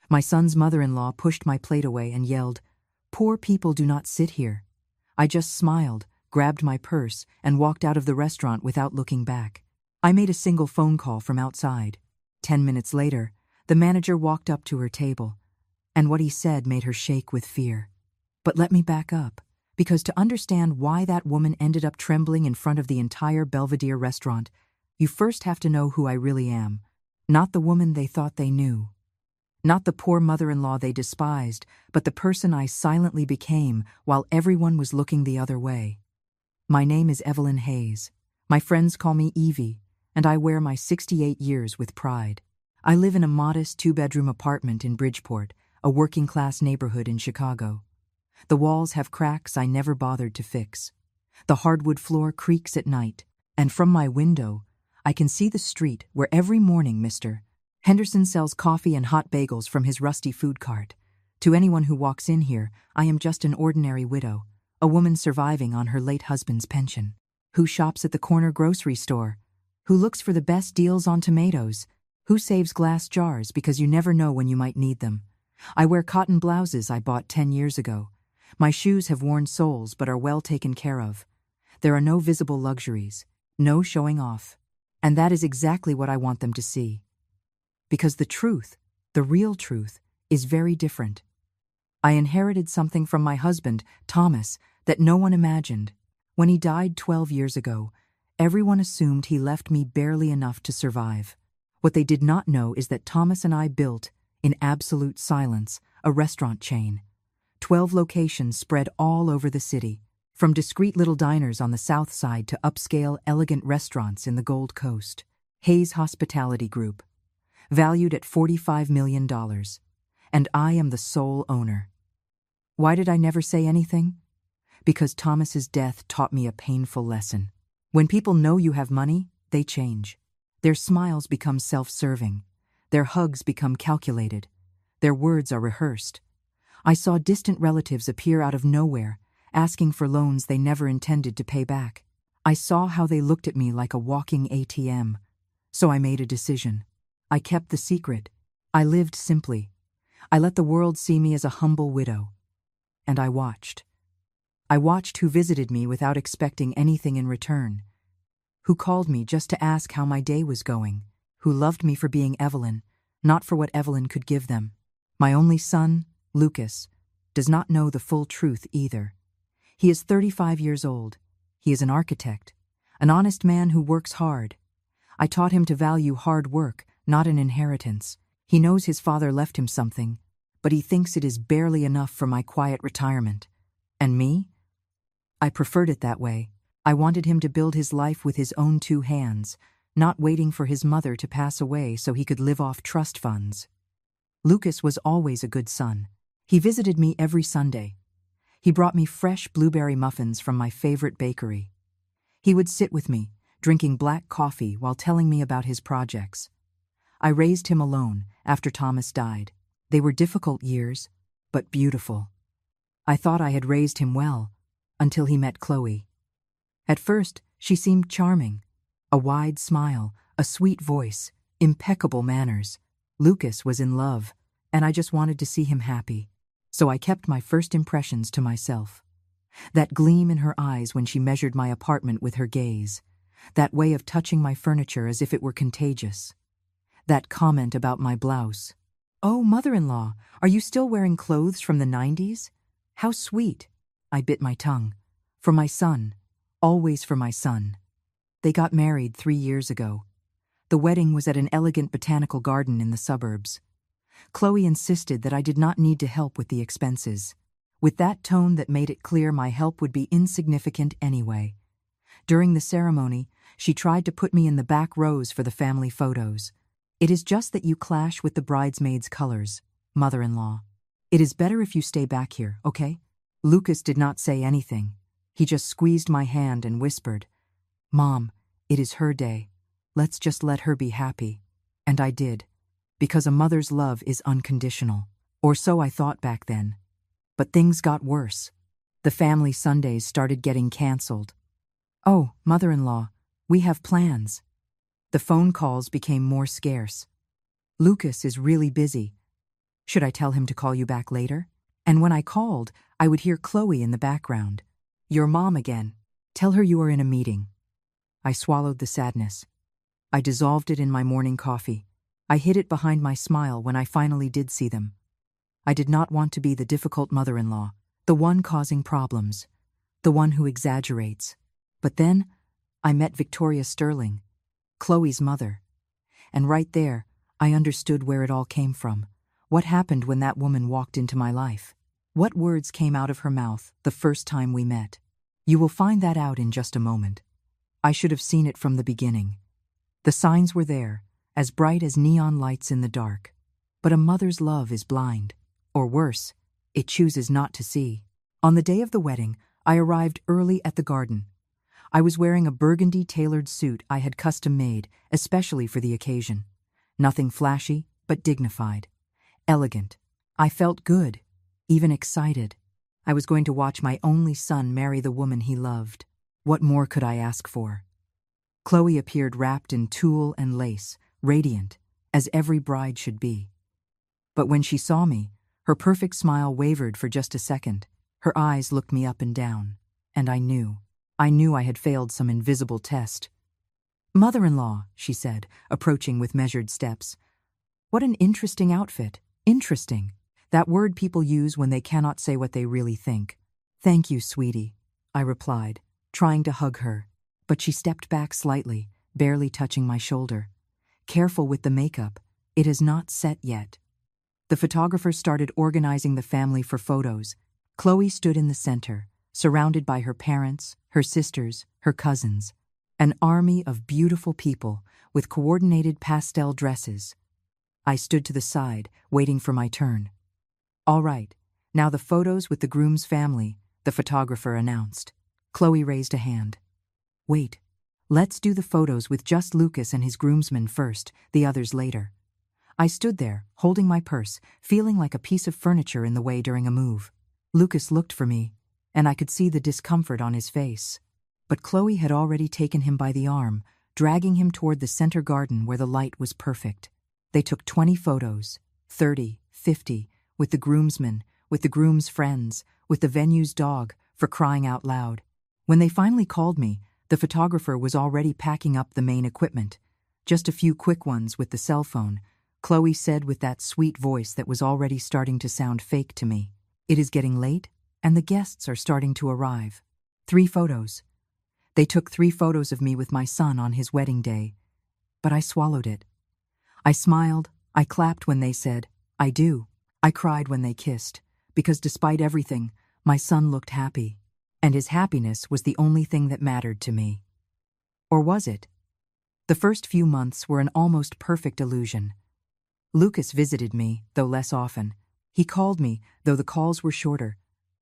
My son's mother-in-law pushed my plate away and yelled, "Poor people do not sit here." I just smiled, grabbed my purse, and walked out of the restaurant without looking back. I made a single phone call from outside. 10 minutes later, the manager walked up to her table, and what he said made her shake with fear. But let me back up, because to understand why that woman ended up trembling in front of the entire Belvedere restaurant, you first have to know who I really am. Not the woman they thought they knew. Not the poor mother-in-law they despised, but the person I silently became while everyone was looking the other way. My name is Evelyn Hayes. My friends call me Evie, and I wear my 68 years with pride. I live in a modest 2-bedroom apartment in Bridgeport, a working-class neighborhood in Chicago. The walls have cracks I never bothered to fix. The hardwood floor creaks at night, and from my window, I can see the street where every morning Mr. Henderson sells coffee and hot bagels from his rusty food cart. To anyone who walks in here, I am just an ordinary widow, a woman surviving on her late husband's pension, who shops at the corner grocery store, who looks for the best deals on tomatoes, who saves glass jars because you never know when you might need them. I wear cotton blouses I bought 10 years ago. My shoes have worn soles but are well taken care of. There are no visible luxuries, no showing off. And that is exactly what I want them to see. Because the truth, the real truth, is very different. I inherited something from my husband, Thomas, that no one imagined. When he died 12 years ago, everyone assumed he left me barely enough to survive. What they did not know is that Thomas and I built, in absolute silence, a restaurant chain. 12 locations spread all over the city, from discreet little diners on the South Side to upscale, elegant restaurants in the Gold Coast. Hayes Hospitality Group, valued at $45 million, and I am the sole owner. Why did I never say anything? Because Thomas's death taught me a painful lesson. When people know you have money, they change. Their smiles become self-serving. Their hugs become calculated. Their words are rehearsed. I saw distant relatives appear out of nowhere, asking for loans they never intended to pay back. I saw how they looked at me like a walking ATM. So I made a decision. I kept the secret. I lived simply. I let the world see me as a humble widow. And I watched. I watched who visited me without expecting anything in return. Who called me just to ask how my day was going. Who loved me for being Evelyn, not for what Evelyn could give them. My only son, Lucas, does not know the full truth either. He is 35 years old. He is an architect, an honest man who works hard. I taught him to value hard work, not an inheritance. He knows his father left him something, but he thinks it is barely enough for my quiet retirement. And me? I preferred it that way. I wanted him to build his life with his own 2 hands, not waiting for his mother to pass away so he could live off trust funds. Lucas was always a good son. He visited me every Sunday. He brought me fresh blueberry muffins from my favorite bakery. He would sit with me, drinking black coffee while telling me about his projects. I raised him alone after Thomas died. They were difficult years, but beautiful. I thought I had raised him well, until he met Chloe. At first, she seemed charming. A wide smile, a sweet voice, impeccable manners. Lucas was in love, and I just wanted to see him happy. So I kept my first impressions to myself. That gleam in her eyes when she measured my apartment with her gaze. That way of touching my furniture as if it were contagious. That comment about my blouse. "Oh, mother-in-law, are you still wearing clothes from the 90s? How sweet." I bit my tongue. For my son. Always for my son. They got married 3 years ago. The wedding was at an elegant botanical garden in the suburbs. Chloe insisted that I did not need to help with the expenses, with that tone that made it clear my help would be insignificant anyway. During the ceremony, she tried to put me in the back rows for the family photos. "It is just that you clash with the bridesmaids' colors, mother-in-law. It is better if you stay back here, okay?" Lucas did not say anything. He just squeezed my hand and whispered, "Mom, it is her day. Let's just let her be happy." And I did, because a mother's love is unconditional. Or so I thought back then. But things got worse. The family Sundays started getting canceled. "Oh, mother-in-law, we have plans." The phone calls became more scarce. "Lucas is really busy. Should I tell him to call you back later? And when I called, I would hear Chloe in the background. Your mom again. Tell her you are in a meeting. I swallowed the sadness. I dissolved it in my morning coffee. I hid it behind my smile when I finally did see them. I did not want to be the difficult mother-in-law, the one causing problems, the one who exaggerates. But then, I met Victoria Sterling, Chloe's mother. And right there, I understood where it all came from. What happened when that woman walked into my life? What words came out of her mouth the first time we met? You will find that out in just a moment. I should have seen it from the beginning. The signs were there, as bright as neon lights in the dark. But a mother's love is blind. Or worse, it chooses not to see. On the day of the wedding, I arrived early at the garden. I was wearing a burgundy tailored suit I had custom made, especially for the occasion. Nothing flashy, but dignified. Elegant. I felt good, even excited. I was going to watch my only son marry the woman he loved. What more could I ask for? Chloe appeared wrapped in tulle and lace, radiant, as every bride should be. But when she saw me, her perfect smile wavered for just a second. Her eyes looked me up and down, and I knew I had failed some invisible test. Mother-in-law, she said, approaching with measured steps. What an interesting outfit. Interesting. That word people use when they cannot say what they really think. Thank you, sweetie, I replied, trying to hug her. But she stepped back slightly, barely touching my shoulder. Careful with the makeup. It is not set yet. The photographer started organizing the family for photos. Chloe stood in the center, surrounded by her parents, her sisters, her cousins. An army of beautiful people with coordinated pastel dresses. I stood to the side, waiting for my turn. All right, now the photos with the groom's family, the photographer announced. Chloe raised a hand. Wait, let's do the photos with just Lucas and his groomsmen first, the others later. I stood there, holding my purse, feeling like a piece of furniture in the way during a move. Lucas looked for me, and I could see the discomfort on his face. But Chloe had already taken him by the arm, dragging him toward the center garden where the light was perfect. They took 20 photos, 30, 50, with the groomsmen, with the groom's friends, with the venue's dog, for crying out loud. When they finally called me, the photographer was already packing up the main equipment. Just a few quick ones with the cell phone, Chloe said with that sweet voice that was already starting to sound fake to me. It is getting late, and the guests are starting to arrive. 3 photos. They took 3 photos of me with my son on his wedding day. But I swallowed it. I smiled, I clapped when they said, I do. I cried when they kissed, because despite everything, my son looked happy. And his happiness was the only thing that mattered to me. Or was it? The first few months were an almost perfect illusion. Lucas visited me, though less often. He called me, though the calls were shorter.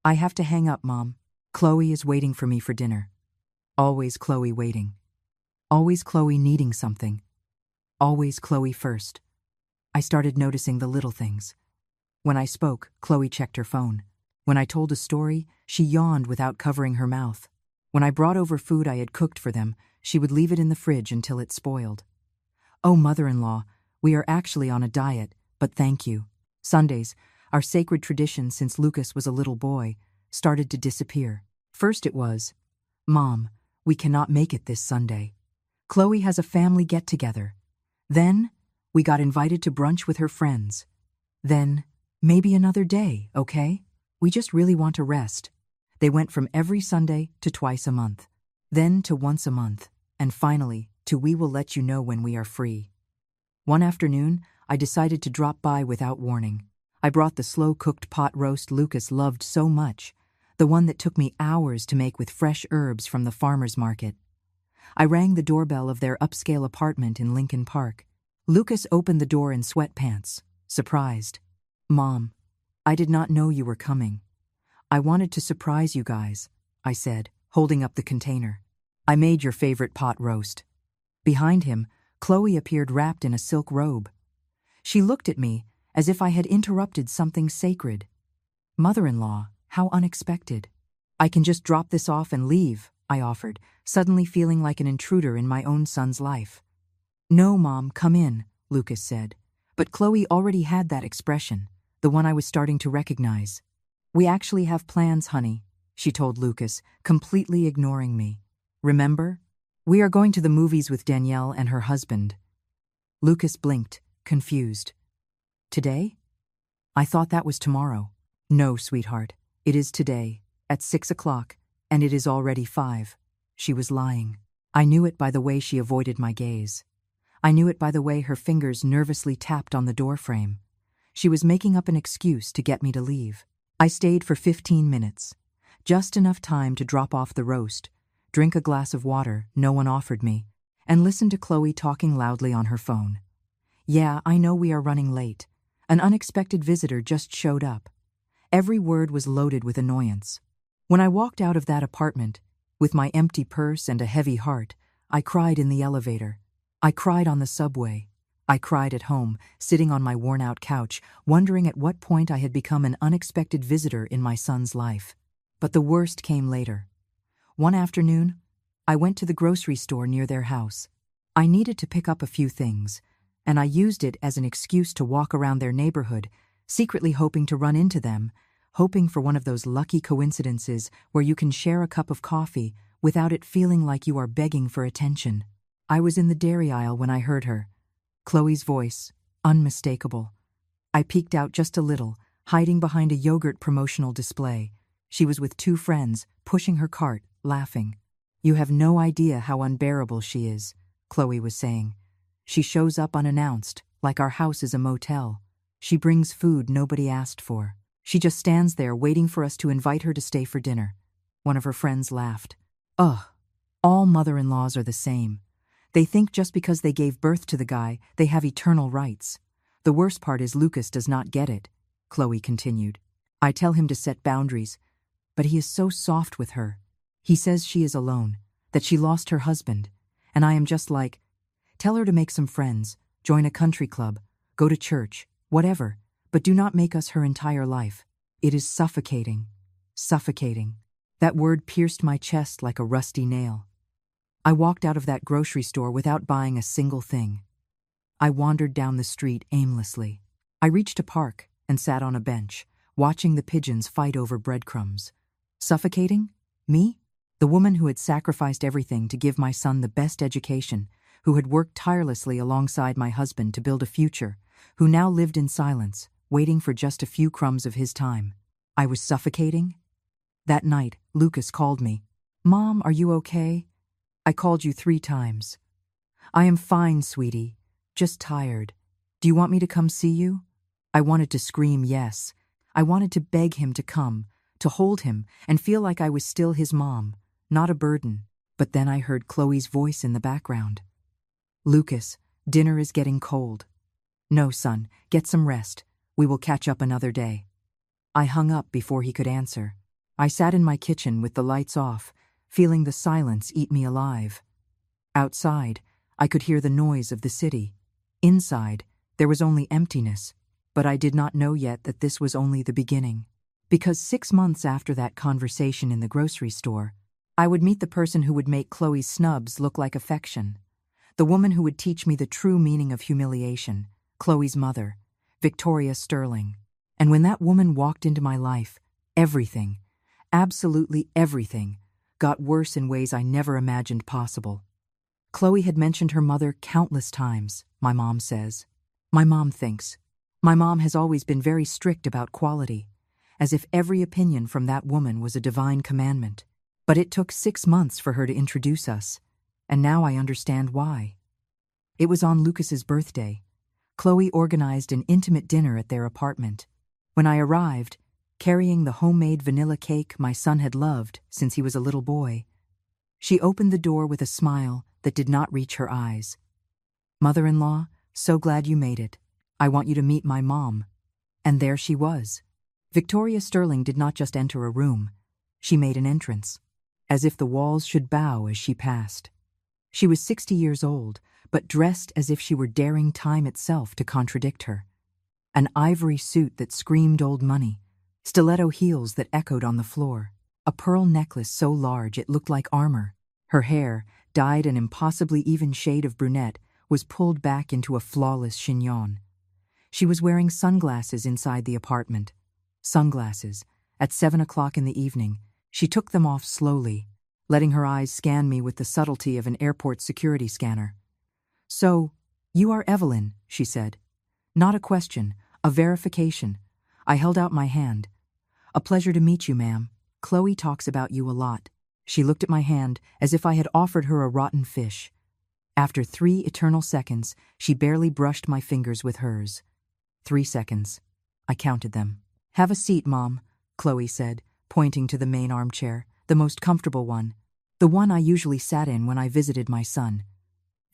I have to hang up, Mom. Chloe is waiting for me for dinner. Always Chloe waiting. Always Chloe needing something. Always Chloe first. I started noticing the little things. When I spoke, Chloe checked her phone. When I told a story, she yawned without covering her mouth. When I brought over food I had cooked for them, she would leave it in the fridge until it spoiled. Oh, mother-in-law, we are actually on a diet, but thank you. Sundays, our sacred tradition since Lucas was a little boy, started to disappear. First it was, Mom, we cannot make it this Sunday. Chloe has a family get-together. Then, we got invited to brunch with her friends. Then, maybe another day, okay? We just really want to rest. They went from every Sunday to twice a month, then to once a month, and finally to we will let you know when we are free. One afternoon, I decided to drop by without warning. I brought the slow-cooked pot roast Lucas loved so much, the one that took me hours to make with fresh herbs from the farmer's market. I rang the doorbell of their upscale apartment in Lincoln Park. Lucas opened the door in sweatpants, surprised. Mom, I did not know you were coming. I wanted to surprise you guys, I said, holding up the container. I made your favorite pot roast. Behind him, Chloe appeared wrapped in a silk robe. She looked at me as if I had interrupted something sacred. Mother-in-law, how unexpected. I can just drop this off and leave, I offered, suddenly feeling like an intruder in my own son's life. No, Mom, come in, Lucas said. But Chloe already had that expression, the one I was starting to recognize. "We actually have plans, honey," she told Lucas, completely ignoring me. "Remember? We are going to the movies with Danielle and her husband." Lucas blinked, confused. "Today? I thought that was tomorrow." "No, sweetheart. It is today, at 6 o'clock, and it is already 5. She was lying. I knew it by the way she avoided my gaze. I knew it by the way her fingers nervously tapped on the doorframe. She was making up an excuse to get me to leave. I stayed for 15 minutes, just enough time to drop off the roast, drink a glass of water no one offered me, and listen to Chloe talking loudly on her phone. "Yeah, I know we are running late. An unexpected visitor just showed up." Every word was loaded with annoyance. When I walked out of that apartment, with my empty purse and a heavy heart, I cried in the elevator. I cried on the subway. I cried at home, sitting on my worn-out couch, wondering at what point I had become an unexpected visitor in my son's life. But the worst came later. One afternoon, I went to the grocery store near their house. I needed to pick up a few things, and I used it as an excuse to walk around their neighborhood, secretly hoping to run into them, hoping for one of those lucky coincidences where you can share a cup of coffee without it feeling like you are begging for attention. I was in the dairy aisle when I heard her. Chloe's voice, unmistakable. I peeked out just a little, hiding behind a yogurt promotional display. She was with 2 friends, pushing her cart, laughing. "You have no idea how unbearable she is," Chloe was saying. "She shows up unannounced, like our house is a motel. She brings food nobody asked for. She just stands there waiting for us to invite her to stay for dinner." One of her friends laughed. "Ugh, all mother-in-laws are the same. They think just because they gave birth to the guy, they have eternal rights. The worst part is Lucas does not get it," Chloe continued. "I tell him to set boundaries, but he is so soft with her. He says she is alone, that she lost her husband, and I am just like, tell her to make some friends, join a country club, go to church, whatever, but do not make us her entire life. It is suffocating. Suffocating." That word pierced my chest like a rusty nail. I walked out of that grocery store without buying a single thing. I wandered down the street aimlessly. I reached a park and sat on a bench, watching the pigeons fight over breadcrumbs. Suffocating? Me? The woman who had sacrificed everything to give my son the best education, who had worked tirelessly alongside my husband to build a future, who now lived in silence, waiting for just a few crumbs of his time. I was suffocating? That night, Lucas called me. "Mom, are you okay? I called you 3 times. "I am fine, sweetie. Just tired. Do you want me to come see you?" I wanted to scream yes. I wanted to beg him to come, to hold him, and feel like I was still his mom, not a burden. But then I heard Chloe's voice in the background. "Lucas, dinner is getting cold." "No, son, get some rest. We will catch up another day." I hung up before he could answer. I sat in my kitchen with the lights off, feeling the silence eat me alive. Outside, I could hear the noise of the city. Inside, there was only emptiness, but I did not know yet that this was only the beginning. Because 6 months after that conversation in the grocery store, I would meet the person who would make Chloe's snubs look like affection. The woman who would teach me the true meaning of humiliation, Chloe's mother, Victoria Sterling. And when that woman walked into my life, everything, absolutely everything, got worse in ways I never imagined possible. Chloe had mentioned her mother countless times, my mom says. My mom thinks. My mom has always been very strict about quality, as if every opinion from that woman was a divine commandment. But it took 6 months for her to introduce us, and now I understand why. It was on Lucas's birthday. Chloe organized an intimate dinner at their apartment. When I arrived, carrying the homemade vanilla cake my son had loved since he was a little boy, she opened the door with a smile that did not reach her eyes. "Mother-in-law, so glad you made it. I want you to meet my mom." And there she was. Victoria Sterling did not just enter a room. She made an entrance, as if the walls should bow as she passed. She was 60 years old, but dressed as if she were daring time itself to contradict her. An ivory suit that screamed old money, stiletto heels that echoed on the floor, a pearl necklace so large it looked like armor. Her hair, dyed an impossibly even shade of brunette, was pulled back into a flawless chignon. She was wearing sunglasses inside the apartment. Sunglasses. At 7 o'clock in the evening, she took them off slowly, letting her eyes scan me with the subtlety of an airport security scanner. "So, you are Evelyn," she said. Not a question, a verification. I held out my hand. "A pleasure to meet you, ma'am. Chloe talks about you a lot." She looked at my hand as if I had offered her a rotten fish. After 3 eternal seconds, she barely brushed my fingers with hers. 3 seconds. I counted them. "Have a seat, Mom," Chloe said, pointing to the main armchair, the most comfortable one, the one I usually sat in when I visited my son.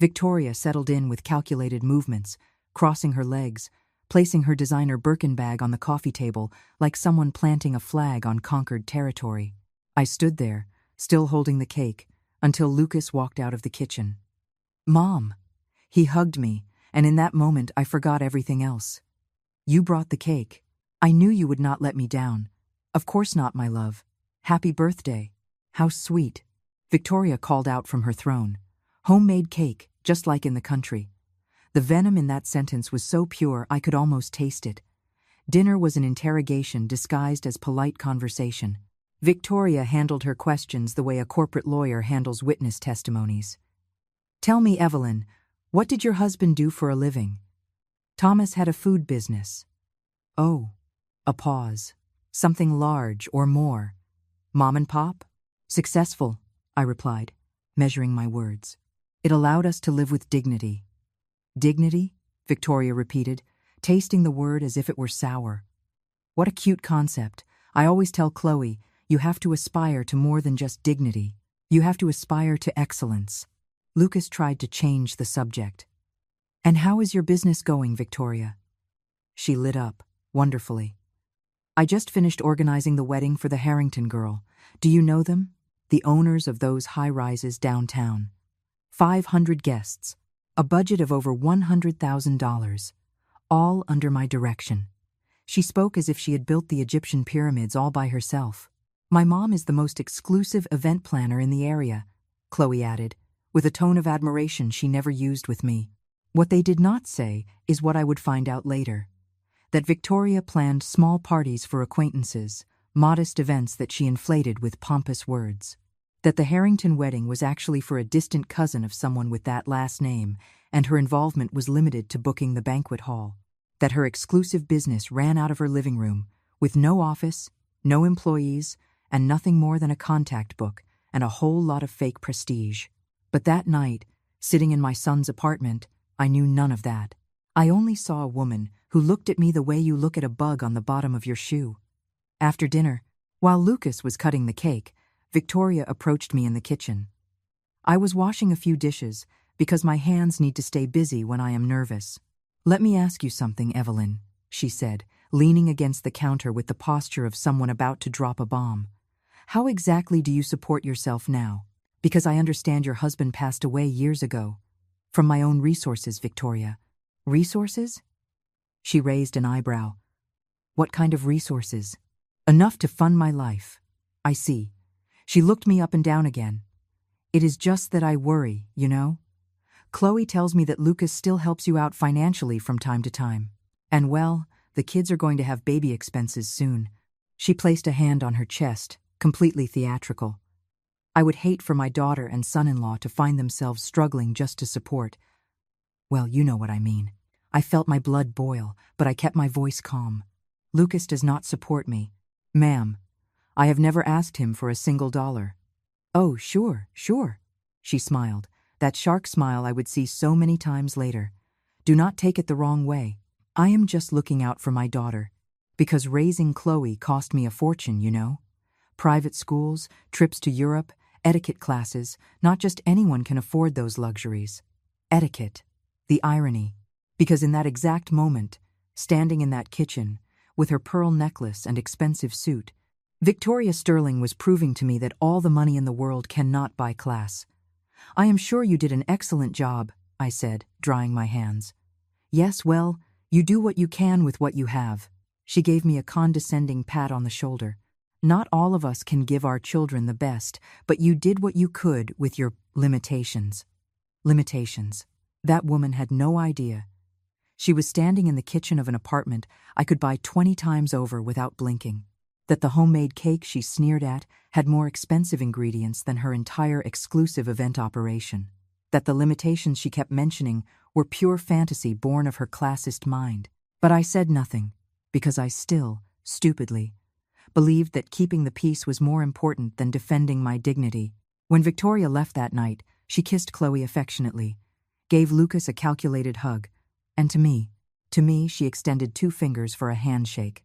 Victoria settled in with calculated movements, crossing her legs, placing her designer Birkin bag on the coffee table like someone planting a flag on conquered territory. I stood there, still holding the cake, until Lucas walked out of the kitchen. "Mom!" He hugged me, and in that moment I forgot everything else. "You brought the cake. I knew you would not let me down." "Of course not, my love. Happy birthday." "How sweet." Victoria called out from her throne. "Homemade cake, just like in the country." The venom in that sentence was so pure I could almost taste it. Dinner was an interrogation disguised as polite conversation. Victoria handled her questions the way a corporate lawyer handles witness testimonies. "Tell me, Evelyn, what did your husband do for a living?" "Thomas had a food business." "Oh." A pause. "Something large or more?" "Mom and pop?" "Successful," I replied, measuring my words. "It allowed us to live with dignity." "Dignity?" Victoria repeated, tasting the word as if it were sour. "What a cute concept. I always tell Chloe, you have to aspire to more than just dignity. You have to aspire to excellence." Lucas tried to change the subject. "And how is your business going, Victoria?" She lit up, wonderfully. "I just finished organizing the wedding for the Harrington girl. Do you know them? The owners of those high-rises downtown. 500 guests. A budget of over $100,000. All under my direction." She spoke as if she had built the Egyptian pyramids all by herself. "My mom is the most exclusive event planner in the area," Chloe added, with a tone of admiration she never used with me. What they did not say is what I would find out later. That Victoria planned small parties for acquaintances, modest events that she inflated with pompous words. That the Harrington wedding was actually for a distant cousin of someone with that last name, and her involvement was limited to booking the banquet hall. That her exclusive business ran out of her living room, with no office, no employees, and nothing more than a contact book and a whole lot of fake prestige. But that night, sitting in my son's apartment, I knew none of that. I only saw a woman who looked at me the way you look at a bug on the bottom of your shoe. After dinner, while Lucas was cutting the cake, Victoria approached me in the kitchen. I was washing a few dishes because my hands need to stay busy when I am nervous. "Let me ask you something, Evelyn," she said, leaning against the counter with the posture of someone about to drop a bomb. "How exactly do you support yourself now? Because I understand your husband passed away years ago." "From my own resources, Victoria." "Resources?" She raised an eyebrow. "What kind of resources?" "Enough to fund my life." "I see." She looked me up and down again. "It is just that I worry, you know? Chloe tells me that Lucas still helps you out financially from time to time. And well, the kids are going to have baby expenses soon." She placed a hand on her chest, completely theatrical. "I would hate for my daughter and son-in-law to find themselves struggling just to support." Well, you know what I mean. I felt my blood boil, but I kept my voice calm. "Lucas does not support me. Ma'am, I have never asked him for a single dollar." "Oh, sure, sure." She smiled, that shark smile I would see so many times later. "Do not take it the wrong way. I am just looking out for my daughter. Because raising Chloe cost me a fortune, you know. Private schools, trips to Europe, etiquette classes, not just anyone can afford those luxuries. Etiquette. The irony. Because in that exact moment, standing in that kitchen, with her pearl necklace and expensive suit, Victoria Sterling was proving to me that all the money in the world cannot buy class. "I am sure you did an excellent job," I said, drying my hands. "Yes, well, you do what you can with what you have." She gave me a condescending pat on the shoulder. "Not all of us can give our children the best, but you did what you could with your limitations." Limitations. That woman had no idea. She was standing in the kitchen of an apartment I could buy 20 times over without blinking. That the homemade cake she sneered at had more expensive ingredients than her entire exclusive event operation. That the limitations she kept mentioning were pure fantasy born of her classist mind. But I said nothing, because I still, stupidly, believed that keeping the peace was more important than defending my dignity. When Victoria left that night, she kissed Chloe affectionately, gave Lucas a calculated hug, and to me, she extended 2 fingers for a handshake.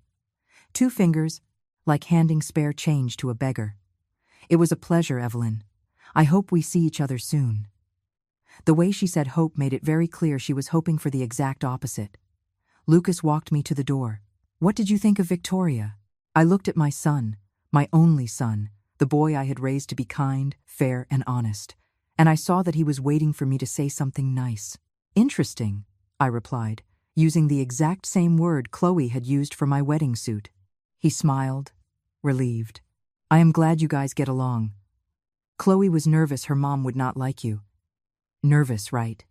2 fingers, like handing spare change to a beggar. It was a pleasure, Evelyn. I hope we see each other soon. The way she said hope made it very clear she was hoping for the exact opposite. Lucas walked me to the door. What did you think of Victoria? I looked at my son, my only son, the boy I had raised to be kind, fair, and honest, and I saw that he was waiting for me to say something nice. Interesting, I replied, using the exact same word Chloe had used for my wedding suit. He smiled, relieved. I am glad you guys get along. Chloe was nervous her mom would not like you. Nervous, right?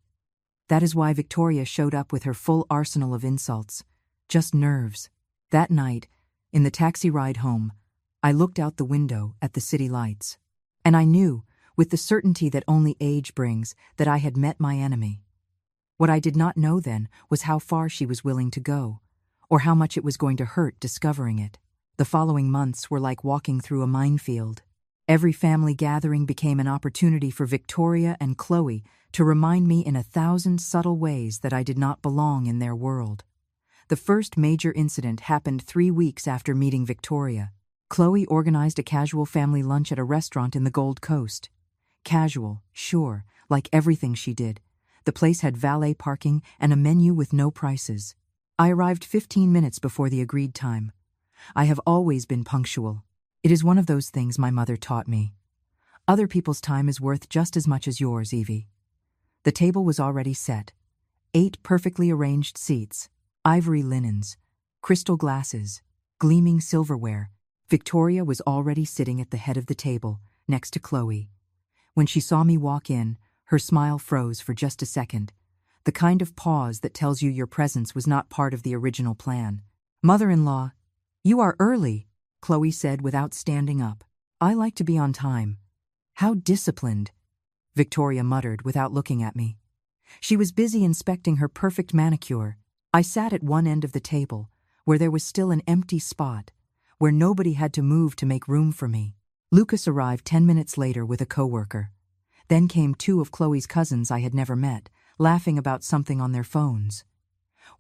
That is why Victoria showed up with her full arsenal of insults. Just nerves. That night, in the taxi ride home, I looked out the window at the city lights. And I knew, with the certainty that only age brings, that I had met my enemy. What I did not know then was how far she was willing to go, or how much it was going to hurt discovering it. The following months were like walking through a minefield. Every family gathering became an opportunity for Victoria and Chloe to remind me in 1,000 subtle ways that I did not belong in their world. The first major incident happened 3 weeks after meeting Victoria. Chloe organized a casual family lunch at a restaurant in the Gold Coast. Casual, sure, like everything she did. The place had valet parking and a menu with no prices. I arrived 15 minutes before the agreed time. I have always been punctual. It is one of those things my mother taught me. Other people's time is worth just as much as yours, Evie. The table was already set. 8 perfectly arranged seats, ivory linens, crystal glasses, gleaming silverware. Victoria was already sitting at the head of the table, next to Chloe. When she saw me walk in, her smile froze for just a second, the kind of pause that tells you your presence was not part of the original plan. Mother-in-law, you are early, Chloe said without standing up. I like to be on time. How disciplined, Victoria muttered without looking at me. She was busy inspecting her perfect manicure. I sat at one end of the table, where there was still an empty spot, where nobody had to move to make room for me. Lucas arrived 10 minutes later with a coworker. Then came 2 of Chloe's cousins I had never met, laughing about something on their phones.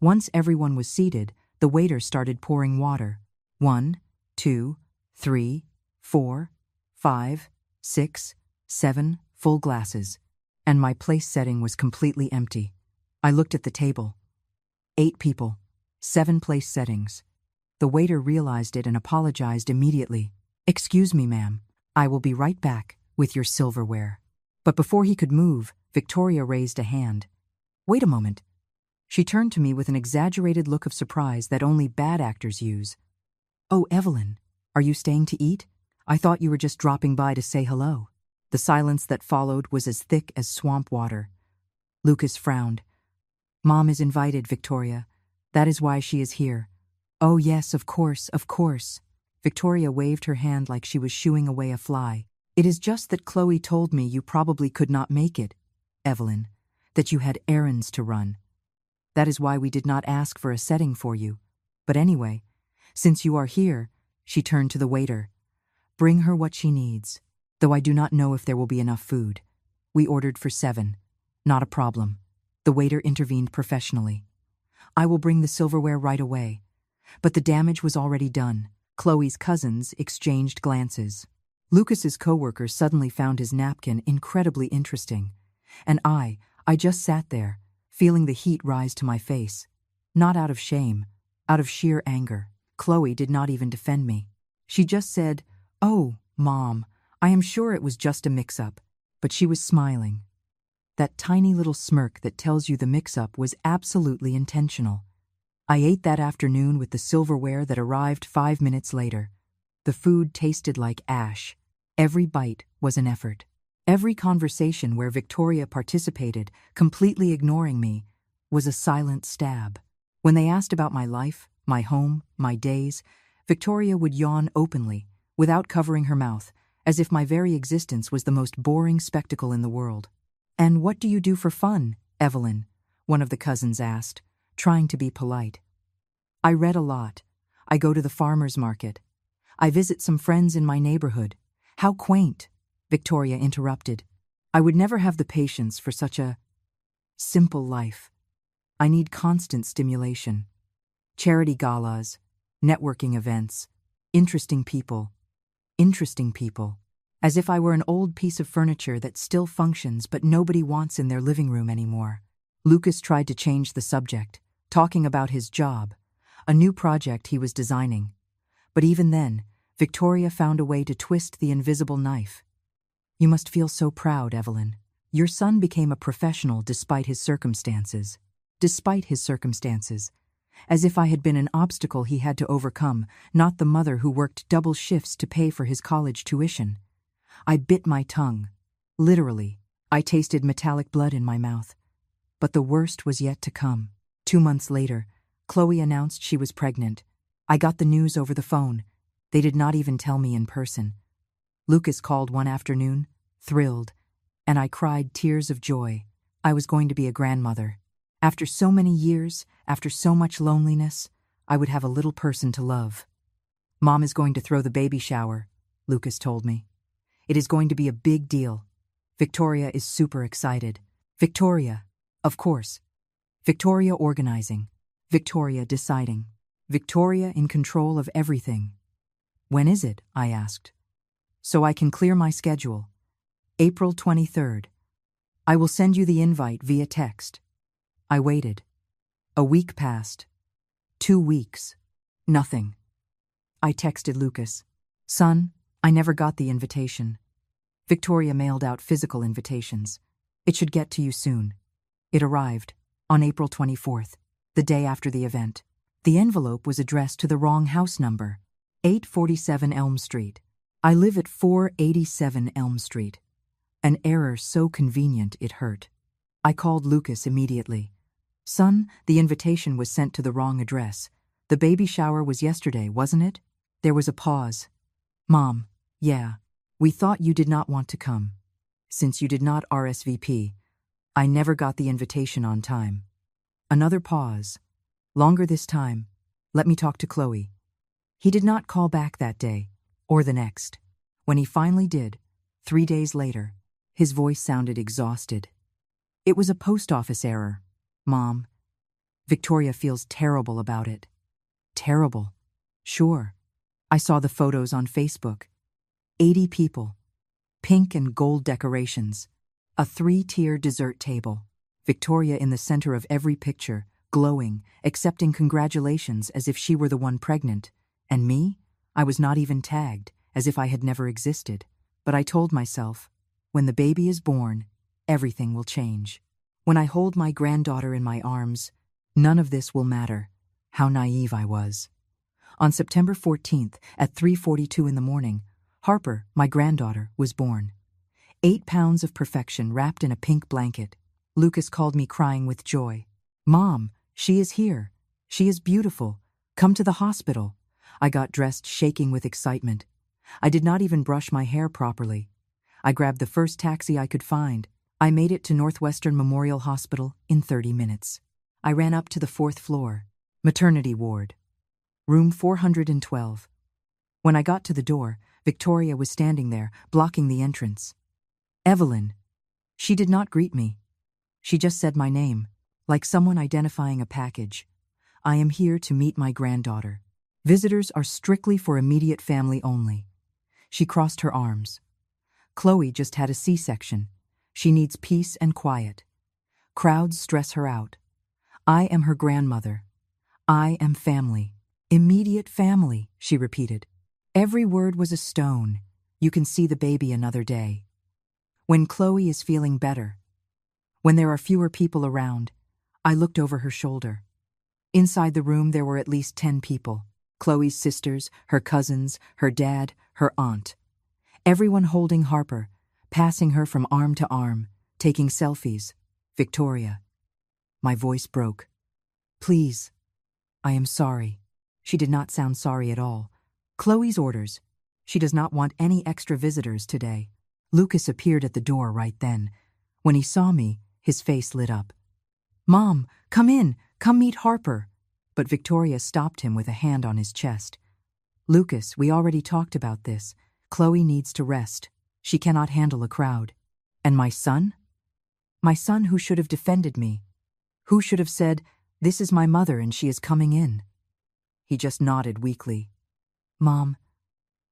Once everyone was seated, the waiter started pouring water. 1, 2, 3, 4, 5, 6, 7 full glasses, and my place setting was completely empty. I looked at the table. 8 people, 7 place settings. The waiter realized it and apologized immediately. Excuse me, ma'am. I will be right back with your silverware. But before he could move, Victoria raised a hand. Wait a moment. She turned to me with an exaggerated look of surprise that only bad actors use. Oh, Evelyn, are you staying to eat? I thought you were just dropping by to say hello. The silence that followed was as thick as swamp water. Lucas frowned. Mom is invited, Victoria. That is why she is here. Oh yes, of course, of course. Victoria waved her hand like she was shooing away a fly. It is just that Chloe told me you probably could not make it, Evelyn, that you had errands to run. That is why we did not ask for a setting for you. But anyway, since you are here, she turned to the waiter. Bring her what she needs, though I do not know if there will be enough food. We ordered for 7. Not a problem. The waiter intervened professionally. I will bring the silverware right away. But the damage was already done. Chloe's cousins exchanged glances. Lucas's coworker suddenly found his napkin incredibly interesting. And I just sat there, feeling the heat rise to my face. Not out of shame, out of sheer anger. Chloe did not even defend me. She just said, "Oh, Mom, I am sure it was just a mix-up." But she was smiling. That tiny little smirk that tells you the mix-up was absolutely intentional. I ate that afternoon with the silverware that arrived 5 minutes later. The food tasted like ash. Every bite was an effort. Every conversation where Victoria participated, completely ignoring me, was a silent stab. When they asked about my life, my home, my days, Victoria would yawn openly, without covering her mouth, as if my very existence was the most boring spectacle in the world. "And what do you do for fun, Evelyn?" one of the cousins asked, trying to be polite. "I read a lot. I go to the farmer's market. I visit some friends in my neighborhood." "How quaint," Victoria interrupted. "I would never have the patience for such a simple life. I need constant stimulation. Charity galas, networking events, interesting people. As if I were an old piece of furniture that still functions but nobody wants in their living room anymore." Lucas tried to change the subject, talking about his job, a new project he was designing. But even then, Victoria found a way to twist the invisible knife. "You must feel so proud, Evelyn. Your son became a professional despite his circumstances. As if I had been an obstacle he had to overcome, not the mother who worked double shifts to pay for his college tuition." I bit my tongue. Literally, I tasted metallic blood in my mouth. But the worst was yet to come. 2 months later, Chloe announced she was pregnant. I got the news over the phone. They did not even tell me in person. Lucas called one afternoon, thrilled, and I cried tears of joy. I was going to be a grandmother. After so many years, after so much loneliness, I would have a little person to love. "Mom is going to throw the baby shower," Lucas told me. "It is going to be a big deal. Victoria is super excited." Victoria, of course. Victoria organizing. Victoria deciding. Victoria in control of everything. "When is it?" I asked. "So I can clear my schedule." "April 23rd. I will send you the invite via text." I waited. A week passed. 2 weeks. Nothing. I texted Lucas. "Son, I never got the invitation." Victoria mailed out physical invitations. "It should get to you soon." It arrived on April 24th, the day after the event. The envelope was addressed to the wrong house number, 847 Elm Street. I live at 487 Elm Street. An error so convenient it hurt. I called Lucas immediately. "Son, the invitation was sent to the wrong address. The baby shower was yesterday, wasn't it?" There was a pause. "Mom, yeah. We thought you did not want to come. Since you did not RSVP, I never got the invitation on time." Another pause. Longer this time. "Let me talk to Chloe." He did not call back that day, or the next. When he finally did, 3 days later, his voice sounded exhausted. "It was a post office error, Mom. Victoria feels terrible about it." "Terrible?" "Sure. I saw the photos on Facebook. 80 people. Pink and gold decorations. A 3-tier dessert table. Victoria in the center of every picture, glowing, accepting congratulations as if she were the one pregnant. And me? I was not even tagged, as if I had never existed. But I told myself, when the baby is born, everything will change. When I hold my granddaughter in my arms, none of this will matter." How naive I was. On September 14th, at 3:42 in the morning, Harper, my granddaughter, was born. 8 pounds of perfection wrapped in a pink blanket. Lucas called me crying with joy. "Mom, she is here. She is beautiful. Come to the hospital." I got dressed, shaking with excitement. I did not even brush my hair properly. I grabbed the first taxi I could find. I made it to Northwestern Memorial Hospital in 30 minutes. I ran up to the 4th floor, maternity ward, room 412. When I got to the door, Victoria was standing there, blocking the entrance. "Evelyn." She did not greet me. She just said my name, like someone identifying a package. "I am here to meet my granddaughter. Visitors are strictly for immediate family only." She crossed her arms. "Chloe just had a C-section. She needs peace and quiet. Crowds stress her out. I am her grandmother. I am family. Immediate family," she repeated. Every word was a stone. "You can see the baby another day. When Chloe is feeling better. When there are fewer people around." I looked over her shoulder. Inside the room there were at least 10 people. Chloe's sisters, her cousins, her dad, her aunt. Everyone holding Harper, passing her from arm to arm, taking selfies. Victoria. My voice broke. Please. I am sorry. She did not sound sorry at all. Chloe's orders. She does not want any extra visitors today. Lucas appeared at the door right then. When he saw me, his face lit up. Mom, come in. Come meet Harper. But Victoria stopped him with a hand on his chest. Lucas, we already talked about this. Chloe needs to rest. She cannot handle a crowd. And my son? My son who should have defended me. Who should have said, this is my mother and she is coming in. He just nodded weakly. Mom,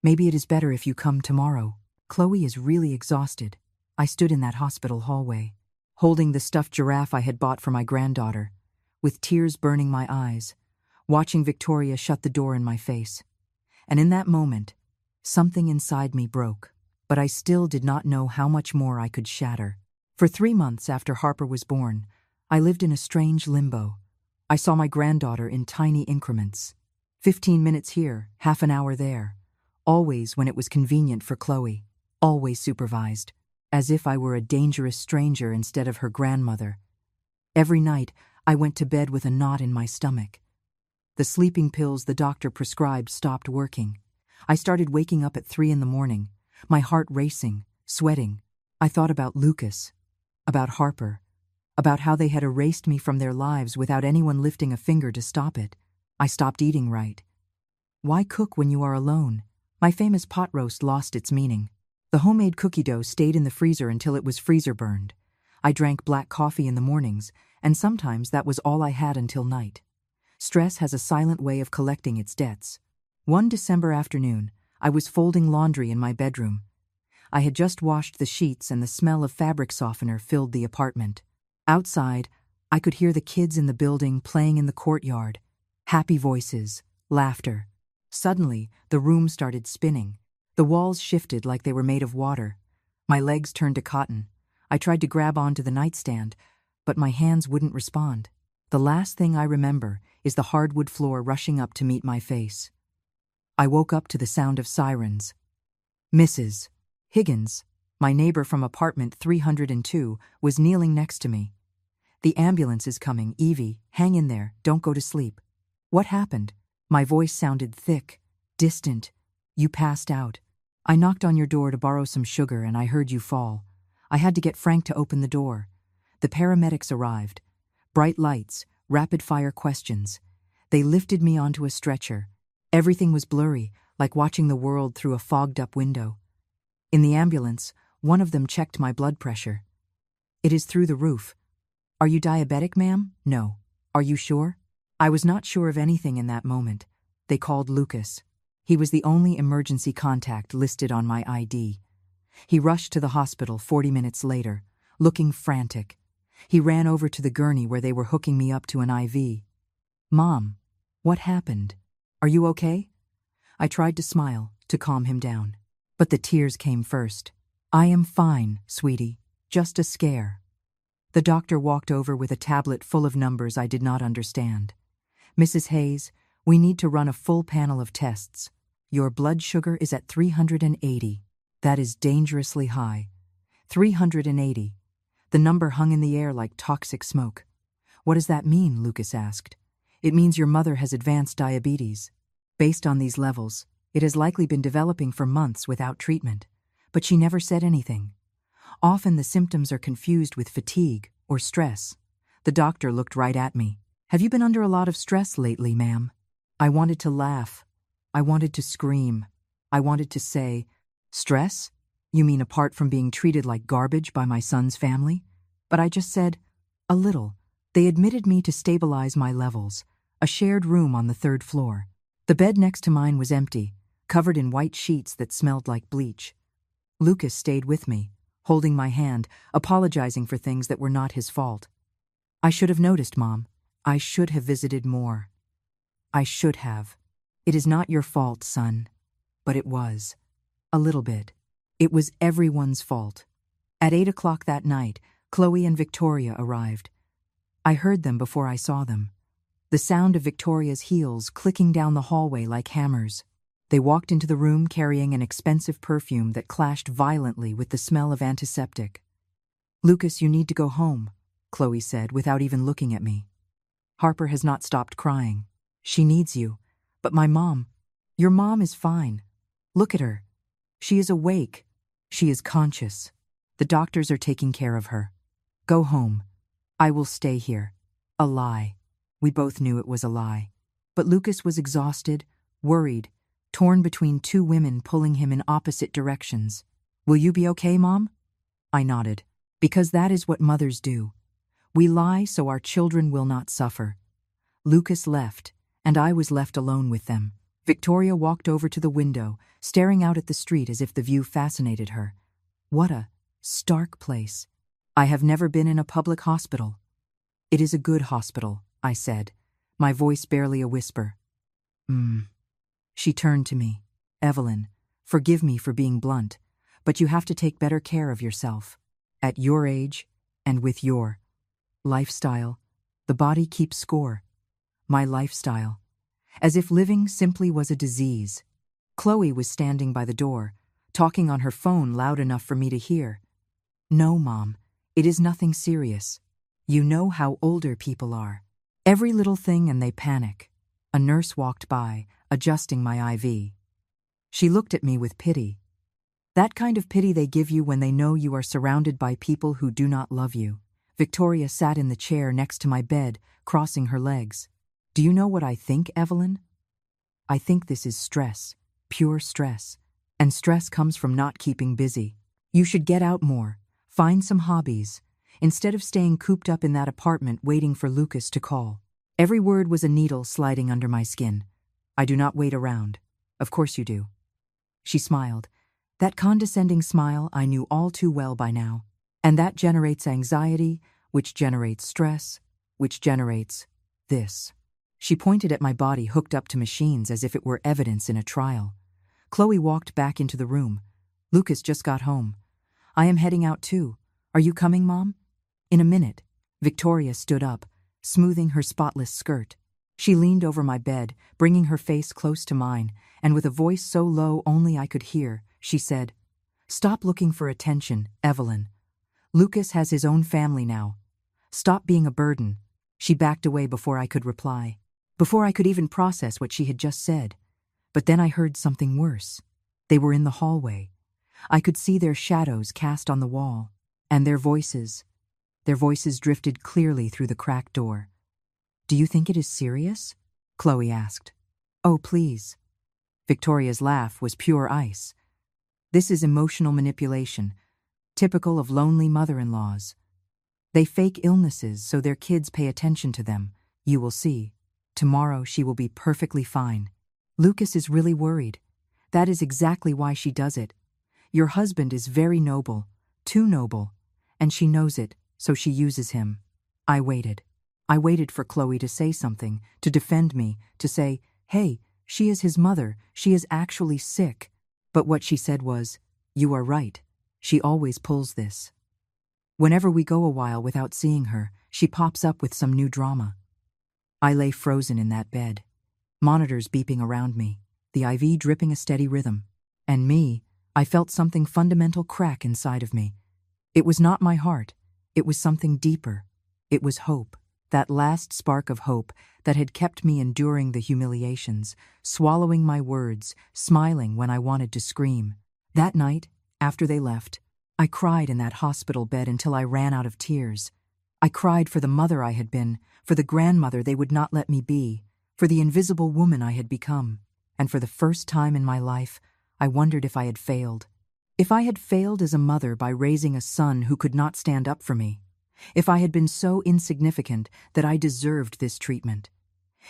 maybe it is better if you come tomorrow. Chloe is really exhausted. I stood in that hospital hallway, holding the stuffed giraffe I had bought for my granddaughter, with tears burning my eyes, watching Victoria shut the door in my face. And in that moment, something inside me broke, but I still did not know how much more I could shatter. For 3 months after Harper was born, I lived in a strange limbo. I saw my granddaughter in tiny increments. 15 minutes here, half an hour there. Always when it was convenient for Chloe. Always supervised. As if I were a dangerous stranger instead of her grandmother. Every night, I went to bed with a knot in my stomach. The sleeping pills the doctor prescribed stopped working. I started waking up at 3 in the morning, my heart racing, sweating. I thought about Lucas, about Harper, about how they had erased me from their lives without anyone lifting a finger to stop it. I stopped eating right. Why cook when you are alone? My famous pot roast lost its meaning. The homemade cookie dough stayed in the freezer until it was freezer burned. I drank black coffee in the mornings, and sometimes that was all I had until night. Stress has a silent way of collecting its debts. One December afternoon, I was folding laundry in my bedroom. I had just washed the sheets and the smell of fabric softener filled the apartment. Outside, I could hear the kids in the building playing in the courtyard. Happy voices, laughter. Suddenly, the room started spinning. The walls shifted like they were made of water. My legs turned to cotton. I tried to grab onto the nightstand, but my hands wouldn't respond. The last thing I remember is the hardwood floor rushing up to meet my face. I woke up to the sound of sirens. Mrs. Higgins, my neighbor from apartment 302, was kneeling next to me. The ambulance is coming, Evie, hang in there, don't go to sleep. What happened? My voice sounded thick, distant. You passed out. I knocked on your door to borrow some sugar and I heard you fall. I had to get Frank to open the door. The paramedics arrived. Bright lights, rapid-fire questions. They lifted me onto a stretcher. Everything was blurry, like watching the world through a fogged-up window. In the ambulance, one of them checked my blood pressure. It is through the roof. Are you diabetic, ma'am? No. Are you sure? I was not sure of anything in that moment. They called Lucas. He was the only emergency contact listed on my ID. He rushed to the hospital 40 minutes later, looking frantic. He ran over to the gurney where they were hooking me up to an IV. Mom, what happened? Are you okay? I tried to smile, to calm him down. But the tears came first. I am fine, sweetie. Just a scare. The doctor walked over with a tablet full of numbers I did not understand. Mrs. Hayes, we need to run a full panel of tests. Your blood sugar is at 380. That is dangerously high. 380. The number hung in the air like toxic smoke. What does that mean? Lucas asked. It means your mother has advanced diabetes. Based on these levels, it has likely been developing for months without treatment. But she never said anything. Often the symptoms are confused with fatigue or stress. The doctor looked right at me. Have you been under a lot of stress lately, ma'am? I wanted to laugh. I wanted to scream. I wanted to say, stress? You mean apart from being treated like garbage by my son's family? But I just said, a little. They admitted me to stabilize my levels, a shared room on the 3rd floor. The bed next to mine was empty, covered in white sheets that smelled like bleach. Lucas stayed with me, holding my hand, apologizing for things that were not his fault. I should have noticed, Mom. I should have visited more. I should have. It is not your fault, son. But it was. A little bit. It was everyone's fault. At 8 o'clock that night, Chloe and Victoria arrived. I heard them before I saw them. The sound of Victoria's heels clicking down the hallway like hammers. They walked into the room carrying an expensive perfume that clashed violently with the smell of antiseptic. Lucas, you need to go home. Chloe said without even looking at me. Harper has not stopped crying. She needs you. But my mom… Your mom is fine. Look at her. She is awake. She is conscious. The doctors are taking care of her. Go home. I will stay here. A lie. We both knew it was a lie. But Lucas was exhausted, worried, torn between two women pulling him in opposite directions. Will you be okay, Mom? I nodded. Because that is what mothers do. We lie so our children will not suffer. Lucas left, and I was left alone with them. Victoria walked over to the window, staring out at the street as if the view fascinated her. What a stark place. I have never been in a public hospital. It is a good hospital, I said, my voice barely a whisper. She turned to me. Evelyn, forgive me for being blunt, but you have to take better care of yourself. At your age, and with your lifestyle, the body keeps score. My lifestyle. As if living simply was a disease. Chloe was standing by the door, talking on her phone loud enough for me to hear. No, Mom, it is nothing serious. You know how older people are. Every little thing and they panic. A nurse walked by, adjusting my IV. She looked at me with pity. That kind of pity they give you when they know you are surrounded by people who do not love you. Victoria sat in the chair next to my bed, crossing her legs. Do you know what I think, Evelyn? I think this is stress, pure stress. And stress comes from not keeping busy. You should get out more, find some hobbies, instead of staying cooped up in that apartment waiting for Lucas to call. Every word was a needle sliding under my skin. I do not wait around. Of course you do. She smiled. That condescending smile I knew all too well by now. And that generates anxiety, which generates stress, which generates this. She pointed at my body hooked up to machines as if it were evidence in a trial. Chloe walked back into the room. Lucas just got home. I am heading out too. Are you coming, Mom? In a minute. Victoria stood up, smoothing her spotless skirt. She leaned over my bed, bringing her face close to mine, and with a voice so low only I could hear, she said, Stop looking for attention, Evelyn. Lucas has his own family now. Stop being a burden. She backed away before I could reply, before I could even process what she had just said. But then I heard something worse. They were in the hallway. I could see their shadows cast on the wall, and their voices drifted clearly through the cracked door. Do you think it is serious? Chloe asked. Oh, please. Victoria's laugh was pure ice. This is emotional manipulation, typical of lonely mother-in-laws. They fake illnesses so their kids pay attention to them. You will see. Tomorrow she will be perfectly fine. Lucas is really worried. That is exactly why she does it. Your husband is very noble, too noble, and she knows it, so she uses him. I waited. I waited for Chloe to say something, to defend me, to say, hey, she is his mother, she is actually sick. But what she said was, you are right, she always pulls this. Whenever we go a while without seeing her, she pops up with some new drama. I lay frozen in that bed, monitors beeping around me, the IV dripping a steady rhythm. And me, I felt something fundamental crack inside of me. It was not my heart, it was something deeper. It was hope, that last spark of hope that had kept me enduring the humiliations, swallowing my words, smiling when I wanted to scream. That night, after they left, I cried in that hospital bed until I ran out of tears. I cried for the mother I had been, for the grandmother they would not let me be, for the invisible woman I had become. And for the first time in my life, I wondered if I had failed. If I had failed as a mother by raising a son who could not stand up for me. If I had been so insignificant that I deserved this treatment.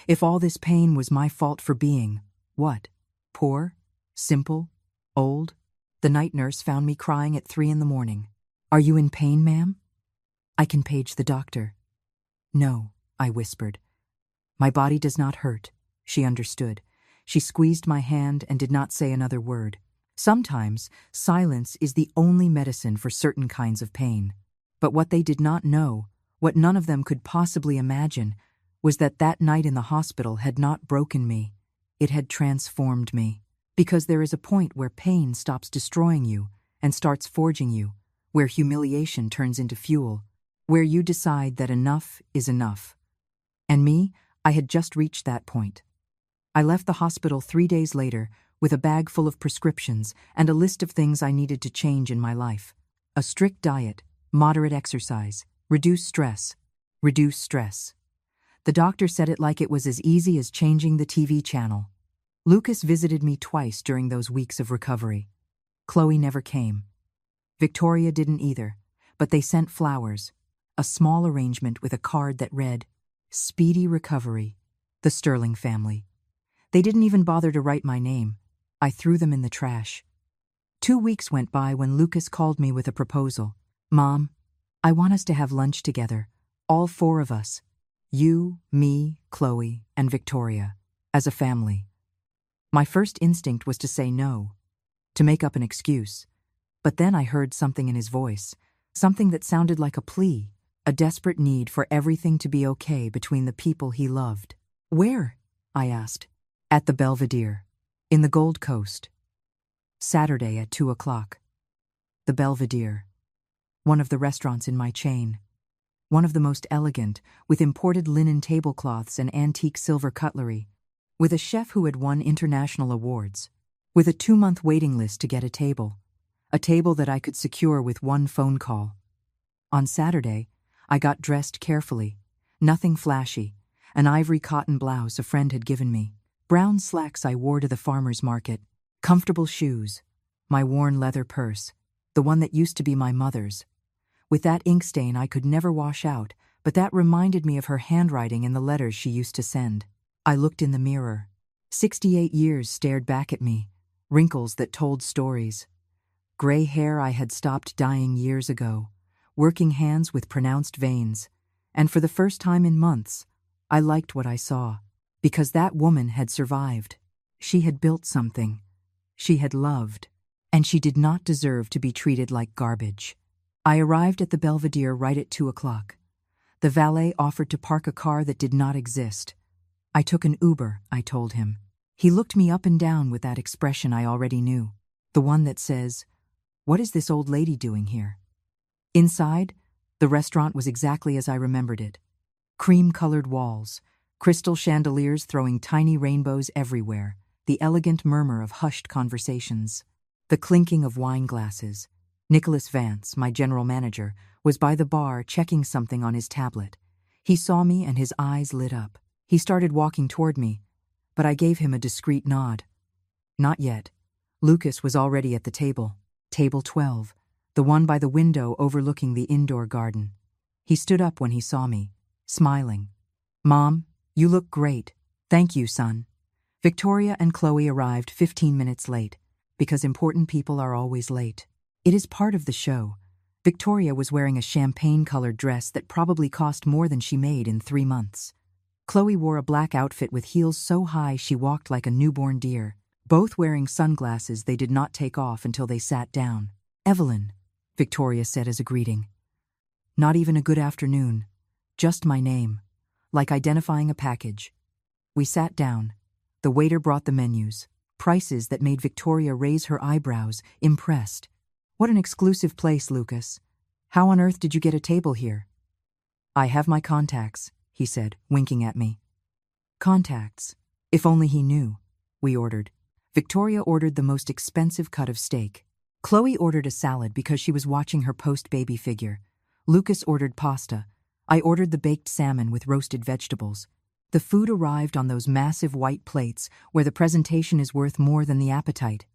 If all this pain was my fault for being, what? Poor? Simple? Old? The night nurse found me crying at 3 a.m. Are you in pain, ma'am? I can page the doctor. No, I whispered. My body does not hurt. She understood. She squeezed my hand and did not say another word. Sometimes, silence is the only medicine for certain kinds of pain. But what they did not know, what none of them could possibly imagine, was that that night in the hospital had not broken me. It had transformed me. Because there is a point where pain stops destroying you and starts forging you, where humiliation turns into fuel. where you decide that enough is enough. And me, I had just reached that point. I left the hospital 3 days later with a bag full of prescriptions and a list of things I needed to change in my life. A strict diet, moderate exercise, reduce stress. Reduce stress. The doctor said it like it was as easy as changing the TV channel. Lucas visited me twice during those weeks of recovery. Chloe never came. Victoria didn't either, but they sent flowers, a small arrangement with a card that read, "Speedy recovery, the Sterling family." They didn't even bother to write my name. I threw them in the trash. 2 weeks went by when Lucas called me with a proposal. "Mom, I want us to have lunch together, all 4 of us. You, me, Chloe, and Victoria, as a family." My first instinct was to say no, to make up an excuse. But then I heard something in his voice, something that sounded like a plea, a desperate need for everything to be okay between the people he loved. "Where?" I asked. "At the Belvedere, in the Gold Coast. Saturday at 2 o'clock. The Belvedere, one of the restaurants in my chain. One of the most elegant, with imported linen tablecloths and antique silver cutlery, with a chef who had won international awards, with a 2-month waiting list to get a table that I could secure with 1 phone call. On Saturday, I got dressed carefully, nothing flashy, an ivory cotton blouse a friend had given me, brown slacks I wore to the farmer's market, comfortable shoes, my worn leather purse, the one that used to be my mother's, with that ink stain I could never wash out, but that reminded me of her handwriting in the letters she used to send. I looked in the mirror. 68 years stared back at me, wrinkles that told stories. Gray hair I had stopped dyeing years ago, working hands with pronounced veins, and for the first time in months, I liked what I saw, because that woman had survived. She had built something. She had loved, and she did not deserve to be treated like garbage. I arrived at the Belvedere right at 2 o'clock. The valet offered to park a car that did not exist. I took an Uber, I told him. He looked me up and down with that expression I already knew, the one that says, "What is this old lady doing here?" Inside, the restaurant was exactly as I remembered it. Cream-colored walls, crystal chandeliers throwing tiny rainbows everywhere, the elegant murmur of hushed conversations, the clinking of wine glasses. Nicholas Vance, my general manager, was by the bar checking something on his tablet. He saw me and his eyes lit up. He started walking toward me, but I gave him a discreet nod. Not yet. Lucas was already at the table. Table 12, the one by the window overlooking the indoor garden. He stood up when he saw me, smiling. "Mom, you look great. Thank you, son." Victoria and Chloe arrived 15 minutes late, because important people are always late. It is part of the show. Victoria was wearing a champagne-colored dress that probably cost more than she made in 3 months. Chloe wore a black outfit with heels so high she walked like a newborn deer, both wearing sunglasses they did not take off until they sat down. "Evelyn," Victoria said as a greeting. Not even a good afternoon, just my name, like identifying a package. We sat down. The waiter brought the menus, prices that made Victoria raise her eyebrows, impressed. "What an exclusive place, Lucas. How on earth did you get a table here?" "I have my contacts," he said, winking at me. Contacts. If only he knew. We ordered. Victoria ordered the most expensive cut of steak. Chloe ordered a salad because she was watching her post-baby figure. Lucas ordered pasta. I ordered the baked salmon with roasted vegetables. The food arrived on those massive white plates where the presentation is worth more than the appetite.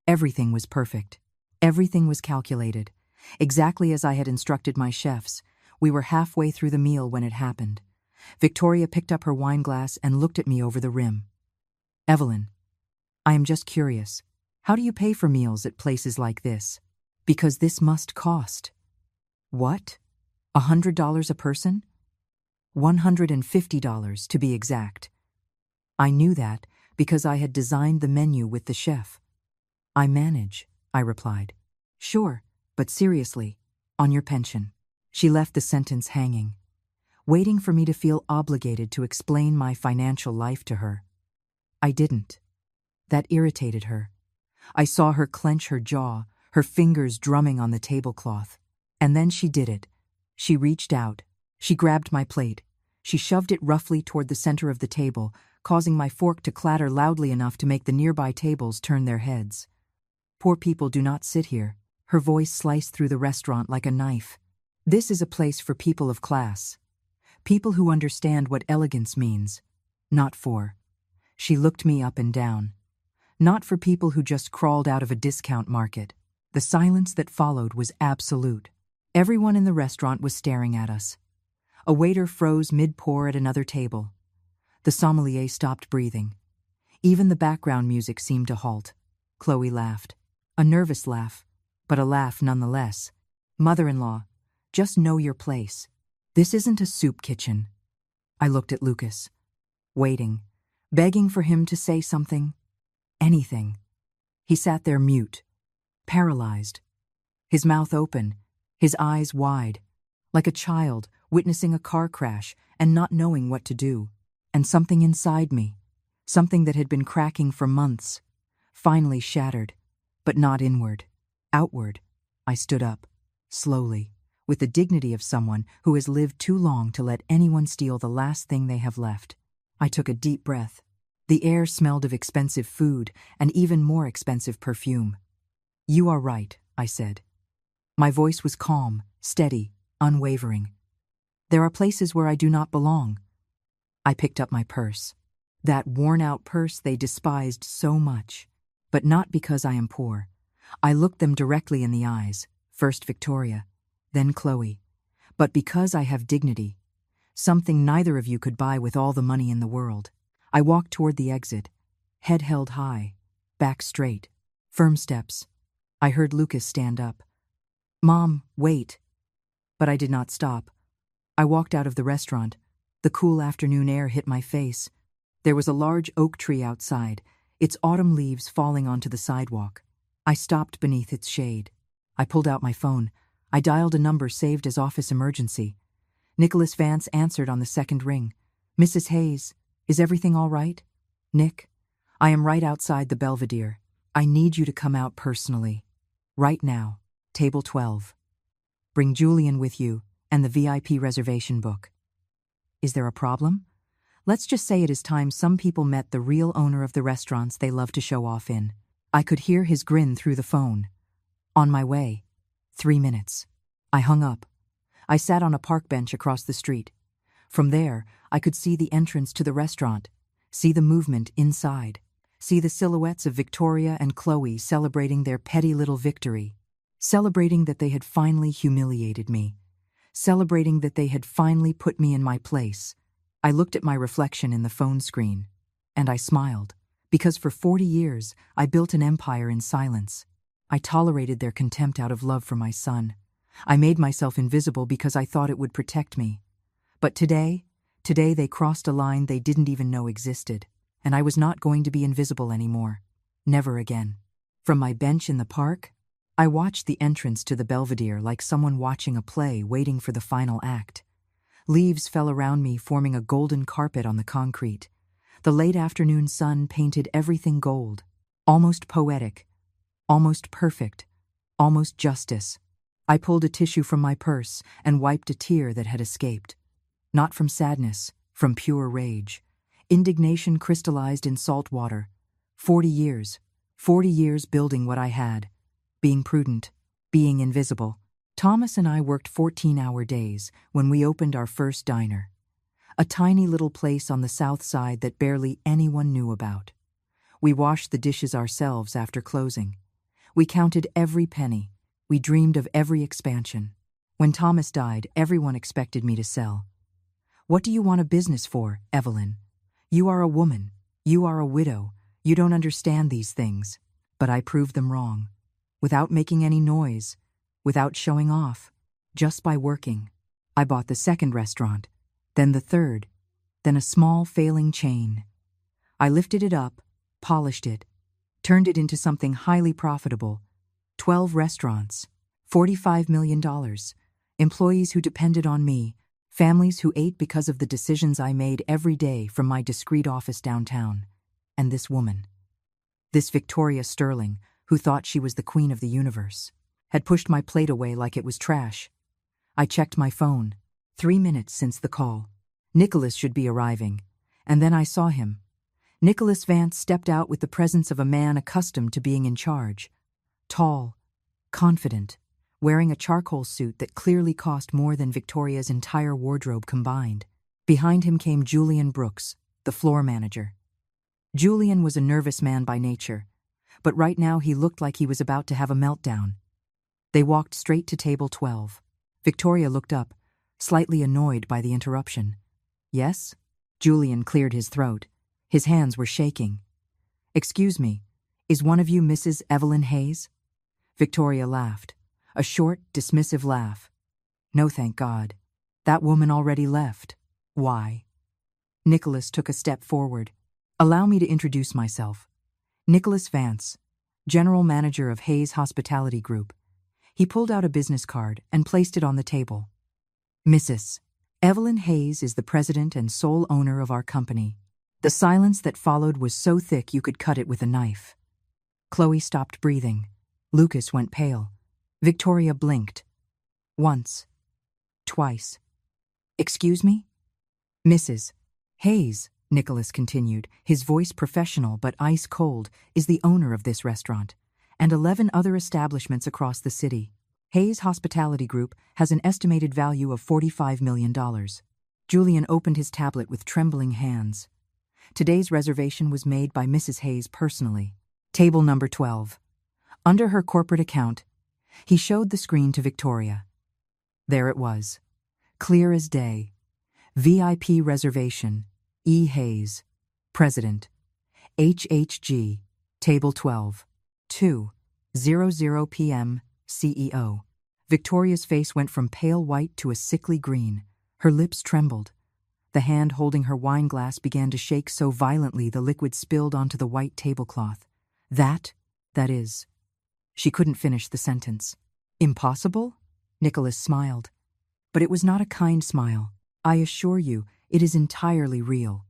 Everything was perfect. Everything was calculated. Exactly as I had instructed my chefs. We were halfway through the meal when it happened. Victoria picked up her wine glass and looked at me over the rim. "Evelyn, I am just curious. How do you pay for meals at places like this? Because this must cost." "What? $100 a person?" $150 to be exact. I knew that because I had designed the menu with the chef. "I manage," I replied. "Sure, but seriously, on your pension." She left the sentence hanging, waiting for me to feel obligated to explain my financial life to her. I didn't. That irritated her. I saw her clench her jaw, her fingers drumming on the tablecloth. And then she did it. She reached out. She grabbed my plate. She shoved it roughly toward the center of the table, causing my fork to clatter loudly enough to make the nearby tables turn their heads. Poor people do not sit here. Her voice sliced through the restaurant like a knife. This is a place for people of class. People who understand what elegance means. Not for. She looked me up and down. Not for people who just crawled out of a discount market. The silence that followed was absolute. Everyone in the restaurant was staring at us. A waiter froze mid-pour at another table. The sommelier stopped breathing. Even the background music seemed to halt. Chloe laughed. A nervous laugh, but a laugh nonetheless. Mother-in-law, just know your place. This isn't a soup kitchen. I looked at Lucas, waiting, begging for him to say something. Anything. He sat there mute, paralyzed. His mouth open, his eyes wide, like a child witnessing a car crash and not knowing what to do. And something inside me, something that had been cracking for months, finally shattered, but not inward, outward. I stood up, slowly, with the dignity of someone who has lived too long to let anyone steal the last thing they have left. I took a deep breath. The air smelled of expensive food and even more expensive perfume. You are right, I said. My voice was calm, steady, unwavering. There are places where I do not belong. I picked up my purse. That worn-out purse they despised so much. But not because I am poor. I looked them directly in the eyes, first Victoria, then Chloe. But because I have dignity, something neither of you could buy with all the money in the world. I walked toward the exit, head held high, back straight, firm steps. I heard Lucas stand up. Mom, wait. But I did not stop. I walked out of the restaurant. The cool afternoon air hit my face. There was a large oak tree outside, its autumn leaves falling onto the sidewalk. I stopped beneath its shade. I pulled out my phone. I dialed a number saved as office emergency. Nicholas Vance answered on the second ring. Mrs. Hayes, is everything all right? Nick, I am right outside the Belvedere. I need you to come out personally. Right now. Table 12. Bring Julian with you and the VIP reservation book. Is there a problem? Let's just say it is time some people met the real owner of the restaurants they love to show off in. I could hear his grin through the phone. On my way. 3 minutes. I hung up. I sat on a park bench across the street. From there, I could see the entrance to the restaurant, see the movement inside, see the silhouettes of Victoria and Chloe celebrating their petty little victory, celebrating that they had finally humiliated me, celebrating that they had finally put me in my place. I looked at my reflection in the phone screen, and I smiled, because for 40 years I built an empire in silence. I tolerated their contempt out of love for my son. I made myself invisible because I thought it would protect me. But today they crossed a line they didn't even know existed, and I was not going to be invisible anymore. Never again. From my bench in the park, I watched the entrance to the Belvedere like someone watching a play waiting for the final act. Leaves fell around me, forming a golden carpet on the concrete. The late afternoon sun painted everything gold, almost poetic, almost perfect, almost justice. I pulled a tissue from my purse and wiped a tear that had escaped. Not from sadness, from pure rage. Indignation crystallized in salt water. 40 years building what I had. Being prudent, being invisible. Thomas and I worked 14-hour days when we opened our first diner. A tiny little place on the south side that barely anyone knew about. We washed the dishes ourselves after closing. We counted every penny. We dreamed of every expansion. When Thomas died, everyone expected me to sell. What do you want a business for, Evelyn? You are a woman. You are a widow. You don't understand these things. But I proved them wrong. Without making any noise, without showing off, just by working. I bought the second restaurant, then the third, then a small failing chain. I lifted it up, polished it, turned it into something highly profitable. 12 restaurants, $45 million, employees who depended on me, families who ate because of the decisions I made every day from my discreet office downtown. And this woman, this Victoria Sterling, who thought she was the queen of the universe, had pushed my plate away like it was trash. I checked my phone. 3 minutes since the call. Nicholas should be arriving. And then I saw him. Nicholas Vance stepped out with the presence of a man accustomed to being in charge. Tall, confident, wearing a charcoal suit that clearly cost more than Victoria's entire wardrobe combined. Behind him came Julian Brooks, the floor manager. Julian was a nervous man by nature, but right now he looked like he was about to have a meltdown. They walked straight to table 12. Victoria looked up, slightly annoyed by the interruption. Yes? Julian cleared his throat. His hands were shaking. Excuse me, is one of you Mrs. Evelyn Hayes? Victoria laughed, a short, dismissive laugh. No, thank God. That woman already left. Why? Nicholas took a step forward. Allow me to introduce myself. Nicholas Vance, General Manager of Hayes Hospitality Group. He pulled out a business card and placed it on the table. Mrs. Evelyn Hayes is the president and sole owner of our company. The silence that followed was so thick you could cut it with a knife. Chloe stopped breathing. Lucas went pale. Victoria blinked. Once. Twice. Excuse me? Mrs. Hayes, Nicholas continued, his voice professional but ice-cold, is the owner of this restaurant, and 11 other establishments across the city. Hayes Hospitality Group has an estimated value of $45 million. Julian opened his tablet with trembling hands. Today's reservation was made by Mrs. Hayes personally. Table number 12. Under her corporate account, he showed the screen to Victoria. There it was, clear as day. VIP reservation, E. Hayes, President, HHG, Table 12, 2:00 p.m., CEO. Victoria's face went from pale white to a sickly green. Her lips trembled. The hand holding her wine glass began to shake so violently the liquid spilled onto the white tablecloth. That is. She couldn't finish the sentence. Impossible? Nicholas smiled. But it was not a kind smile. I assure you, it is entirely real.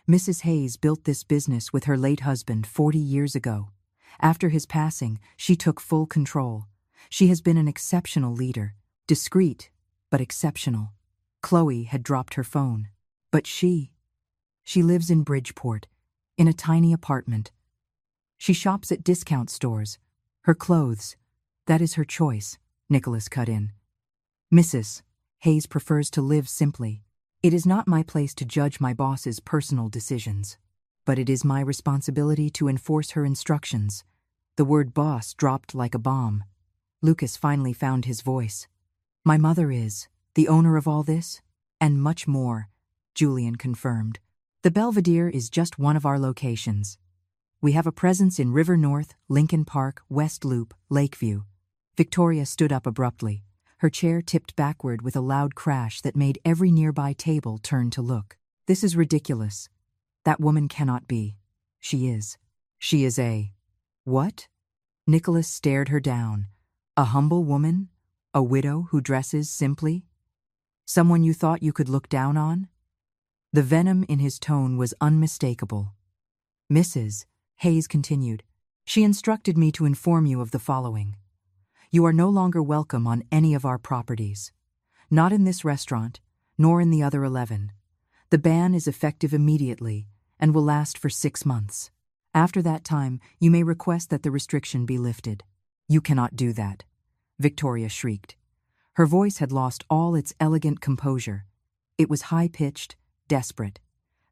Mrs. Hayes built this business with her late husband 40 years ago. After his passing, she took full control. She has been an exceptional leader, discreet, but exceptional. Chloe had dropped her phone. But she lives in Bridgeport, in a tiny apartment. She shops at discount stores. Her clothes, that is her choice, Nicholas cut in. Mrs. Hayes prefers to live simply. It is not my place to judge my boss's personal decisions, but it is my responsibility to enforce her instructions. The word boss dropped like a bomb. Lucas finally found his voice. My mother is the owner of all this, and much more, Julian confirmed. The Belvedere is just one of our locations. We have a presence in River North, Lincoln Park, West Loop, Lakeview. Victoria stood up abruptly. Her chair tipped backward with a loud crash that made every nearby table turn to look. This is ridiculous. That woman cannot be. She is. She is a... What? Nicholas stared her down. A humble woman? A widow who dresses simply? Someone you thought you could look down on? The venom in his tone was unmistakable. Mrs. Hayes continued. She instructed me to inform you of the following. You are no longer welcome on any of our properties. Not in this restaurant, nor in the other 11. The ban is effective immediately and will last for 6 months. After that time, you may request that the restriction be lifted. You cannot do that, Victoria shrieked. Her voice had lost all its elegant composure. It was high-pitched, desperate.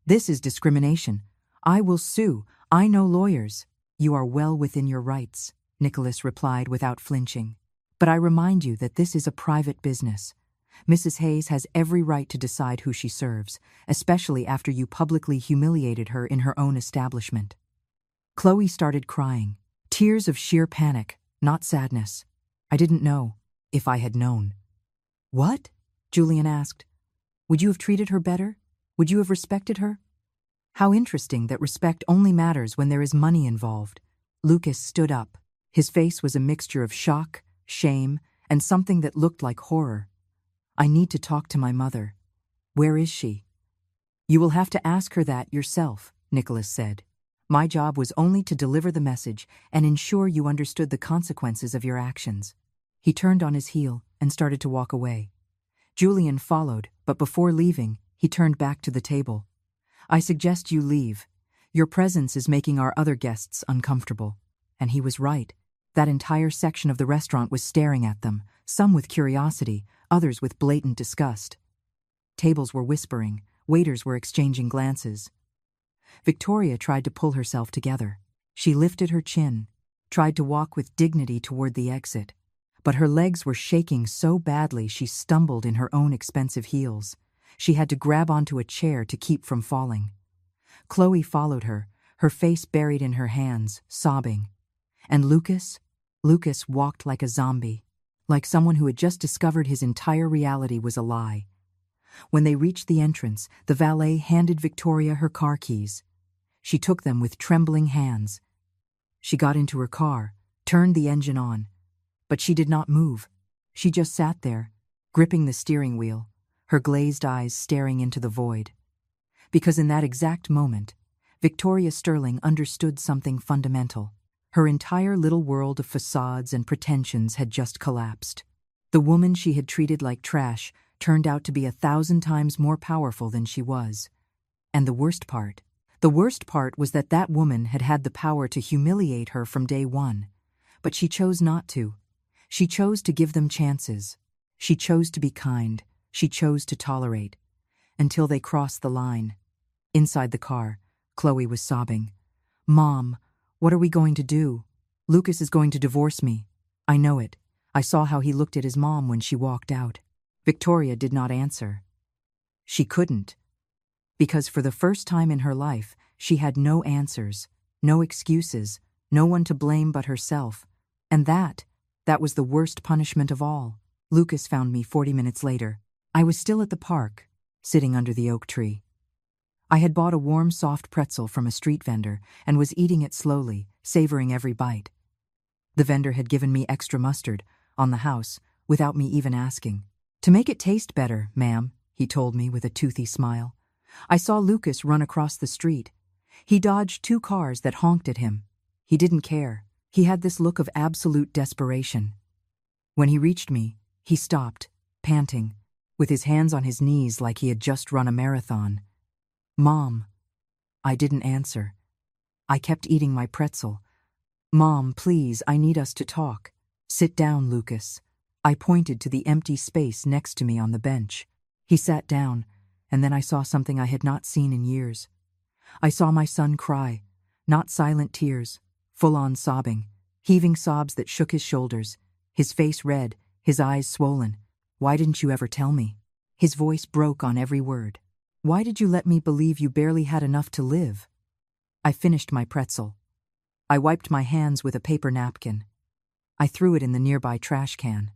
This is discrimination. I will sue. I know lawyers. You are well within your rights, Nicholas replied without flinching. But I remind you that this is a private business. Mrs. Hayes has every right to decide who she serves, especially after you publicly humiliated her in her own establishment. Chloe started crying, tears of sheer panic, not sadness. I didn't know, if I had known. What? Julian asked. Would you have treated her better? Would you have respected her? How interesting that respect only matters when there is money involved. Lucas stood up. His face was a mixture of shock, shame, and something that looked like horror. I need to talk to my mother. Where is she? You will have to ask her that yourself, Nicholas said. My job was only to deliver the message and ensure you understood the consequences of your actions. He turned on his heel and started to walk away. Julian followed, but before leaving, he turned back to the table. I suggest you leave. Your presence is making our other guests uncomfortable. And he was right. That entire section of the restaurant was staring at them, some with curiosity, others with blatant disgust. Tables were whispering, waiters were exchanging glances. Victoria tried to pull herself together. She lifted her chin, tried to walk with dignity toward the exit. But her legs were shaking so badly she stumbled in her own expensive heels. She had to grab onto a chair to keep from falling. Chloe followed her, her face buried in her hands, sobbing. And Lucas walked like a zombie, like someone who had just discovered his entire reality was a lie. When they reached the entrance, the valet handed Victoria her car keys. She took them with trembling hands. She got into her car, turned the engine on. But she did not move. She just sat there, gripping the steering wheel, her glazed eyes staring into the void. Because in that exact moment, Victoria Sterling understood something fundamental. Her entire little world of facades and pretensions had just collapsed. The woman she had treated like trash turned out to be 1,000 times more powerful than she was. And the worst part was that that woman had had the power to humiliate her from day one. But she chose not to. She chose to give them chances. She chose to be kind. She chose to tolerate. Until they crossed the line. Inside the car, Chloe was sobbing. "Mom, what are we going to do? Lucas is going to divorce me. I know it. I saw how he looked at his mom when she walked out." Victoria did not answer. She couldn't. Because for the first time in her life, she had no answers, no excuses, no one to blame but herself. And that was the worst punishment of all. Lucas found me 40 minutes later. I was still at the park, sitting under the oak tree. I had bought a warm, soft pretzel from a street vendor and was eating it slowly, savoring every bite. The vendor had given me extra mustard, on the house, without me even asking. "To make it taste better, ma'am," he told me with a toothy smile. I saw Lucas run across the street. He dodged 2 cars that honked at him. He didn't care. He had this look of absolute desperation. When he reached me, he stopped, panting, with his hands on his knees like he had just run a marathon. "Mom." I didn't answer. I kept eating my pretzel. "Mom, please, I need us to talk." "Sit down, Lucas." I pointed to the empty space next to me on the bench. He sat down, and then I saw something I had not seen in years. I saw my son cry, not silent tears, full-on sobbing, heaving sobs that shook his shoulders, his face red, his eyes swollen. "Why didn't you ever tell me?" His voice broke on every word. "Why did you let me believe you barely had enough to live?" I finished my pretzel. I wiped my hands with a paper napkin. I threw it in the nearby trash can.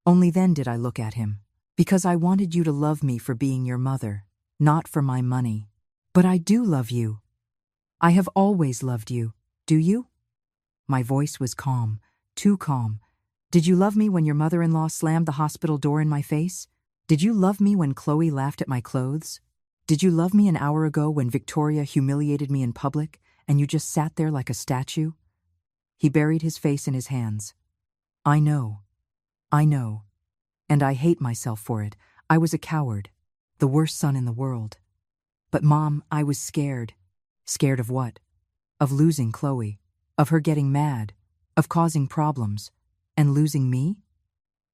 Only then did I look at him. "Because I wanted you to love me for being your mother, not for my money. But I do love you. I have always loved you. Do you?" My voice was calm, too calm. "Did you love me when your mother-in-law slammed the hospital door in my face? Did you love me when Chloe laughed at my clothes? Did you love me an hour ago when Victoria humiliated me in public and you just sat there like a statue?" He buried his face in his hands. I know. And I hate myself for it. I was a coward, the worst son in the world. But Mom, I was scared. Scared of what? Of losing Chloe, of her getting mad, of causing problems, and losing me?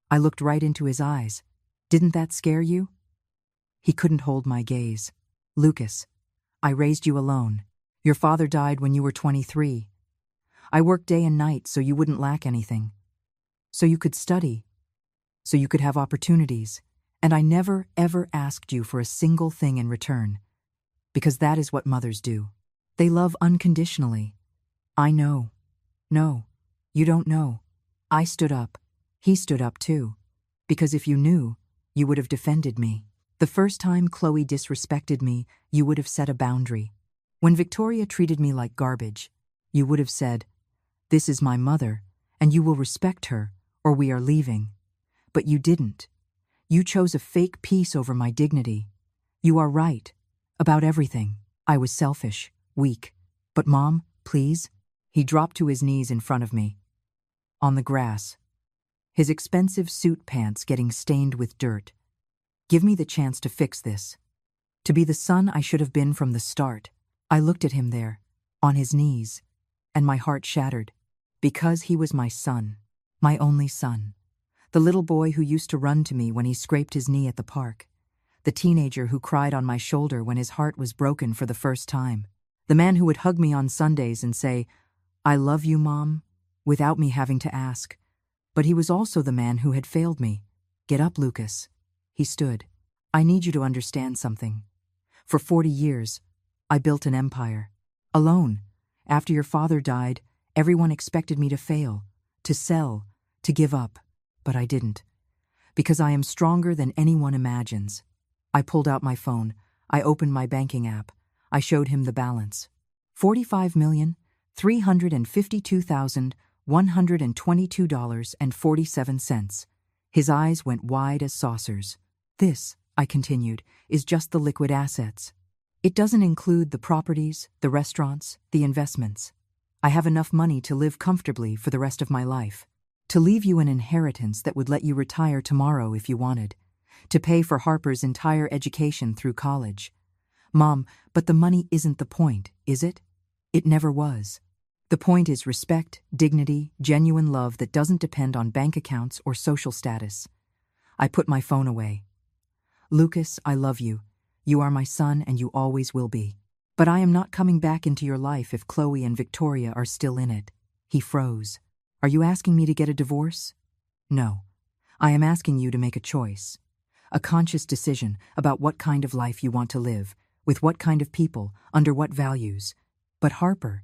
I looked right into his eyes. "Didn't that scare you?" He couldn't hold my gaze. "Lucas, I raised you alone. Your father died when you were 23. I worked day and night so you wouldn't lack anything. So you could study. So you could have opportunities. And I never, ever asked you for a single thing in return. Because that is what mothers do. They love unconditionally. I know. No, you don't know. I stood up. He stood up too. Because if you knew, you would have defended me. The first time Chloe disrespected me, you would have set a boundary. When Victoria treated me like garbage, you would have said, "This is my mother, and you will respect her, or we are leaving." But you didn't. You chose a fake peace over my dignity. You are right. About everything. I was selfish, weak. But Mom, please? He dropped to his knees in front of me. On the grass. His expensive suit pants getting stained with dirt. Give me the chance to fix this. To be the son I should have been from the start. I looked at him there, on his knees, and my heart shattered. Because he was my son, my only son. The little boy who used to run to me when he scraped his knee at the park. The teenager who cried on my shoulder when his heart was broken for the first time. The man who would hug me on Sundays and say, "I love you, Mom," without me having to ask. But he was also the man who had failed me. "Get up, Lucas." He stood. "I need you to understand something. For 40 years, I built an empire. Alone. After your father died, everyone expected me to fail, to sell, to give up. But I didn't. Because I am stronger than anyone imagines." I pulled out my phone. I opened my banking app. I showed him the balance. $45,352,122.47. His eyes went wide as saucers. "This," I continued, "is just the liquid assets. It doesn't include the properties, the restaurants, the investments. I have enough money to live comfortably for the rest of my life. To leave you an inheritance that would let you retire tomorrow if you wanted. To pay for Harper's entire education through college. Mom, but the money isn't the point, is it? It never was. The point is respect, dignity, genuine love that doesn't depend on bank accounts or social status." I put my phone away. "Lucas, I love you. You are my son and you always will be. But I am not coming back into your life if Chloe and Victoria are still in it." He froze. "Are you asking me to get a divorce?" "No. I am asking you to make a choice. A conscious decision about what kind of life you want to live, with what kind of people, under what values. But Harper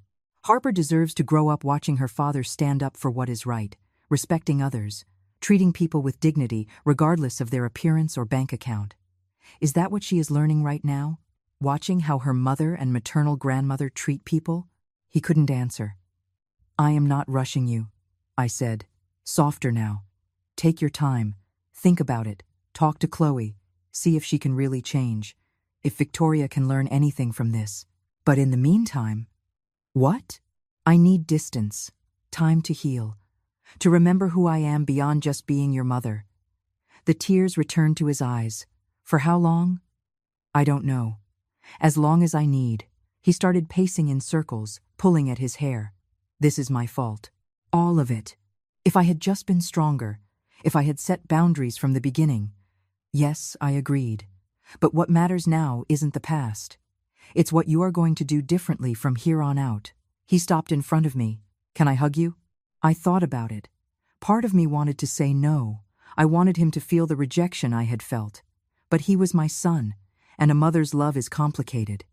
deserves to grow up watching her father stand up for what is right, respecting others, treating people with dignity regardless of their appearance or bank account. Is that what she is learning right now? Watching how her mother and maternal grandmother treat people?" He couldn't answer. "I am not rushing you," I said, softer now. "Take your time. Think about it. Talk to Chloe. See if she can really change. If Victoria can learn anything from this. But in the meantime..." "What?" "I need distance. Time to heal. To remember who I am beyond just being your mother." The tears returned to his eyes. "For how long?" "I don't know. As long as I need." He started pacing in circles, pulling at his hair. "This is my fault. All of it. If I had just been stronger, if I had set boundaries from the beginning." "Yes, I agreed. But what matters now isn't the past. It's what you are going to do differently from here on out." He stopped in front of me. "Can I hug you?" I thought about it. Part of me wanted to say no. I wanted him to feel the rejection I had felt. But he was my son, and a mother's love is complicated.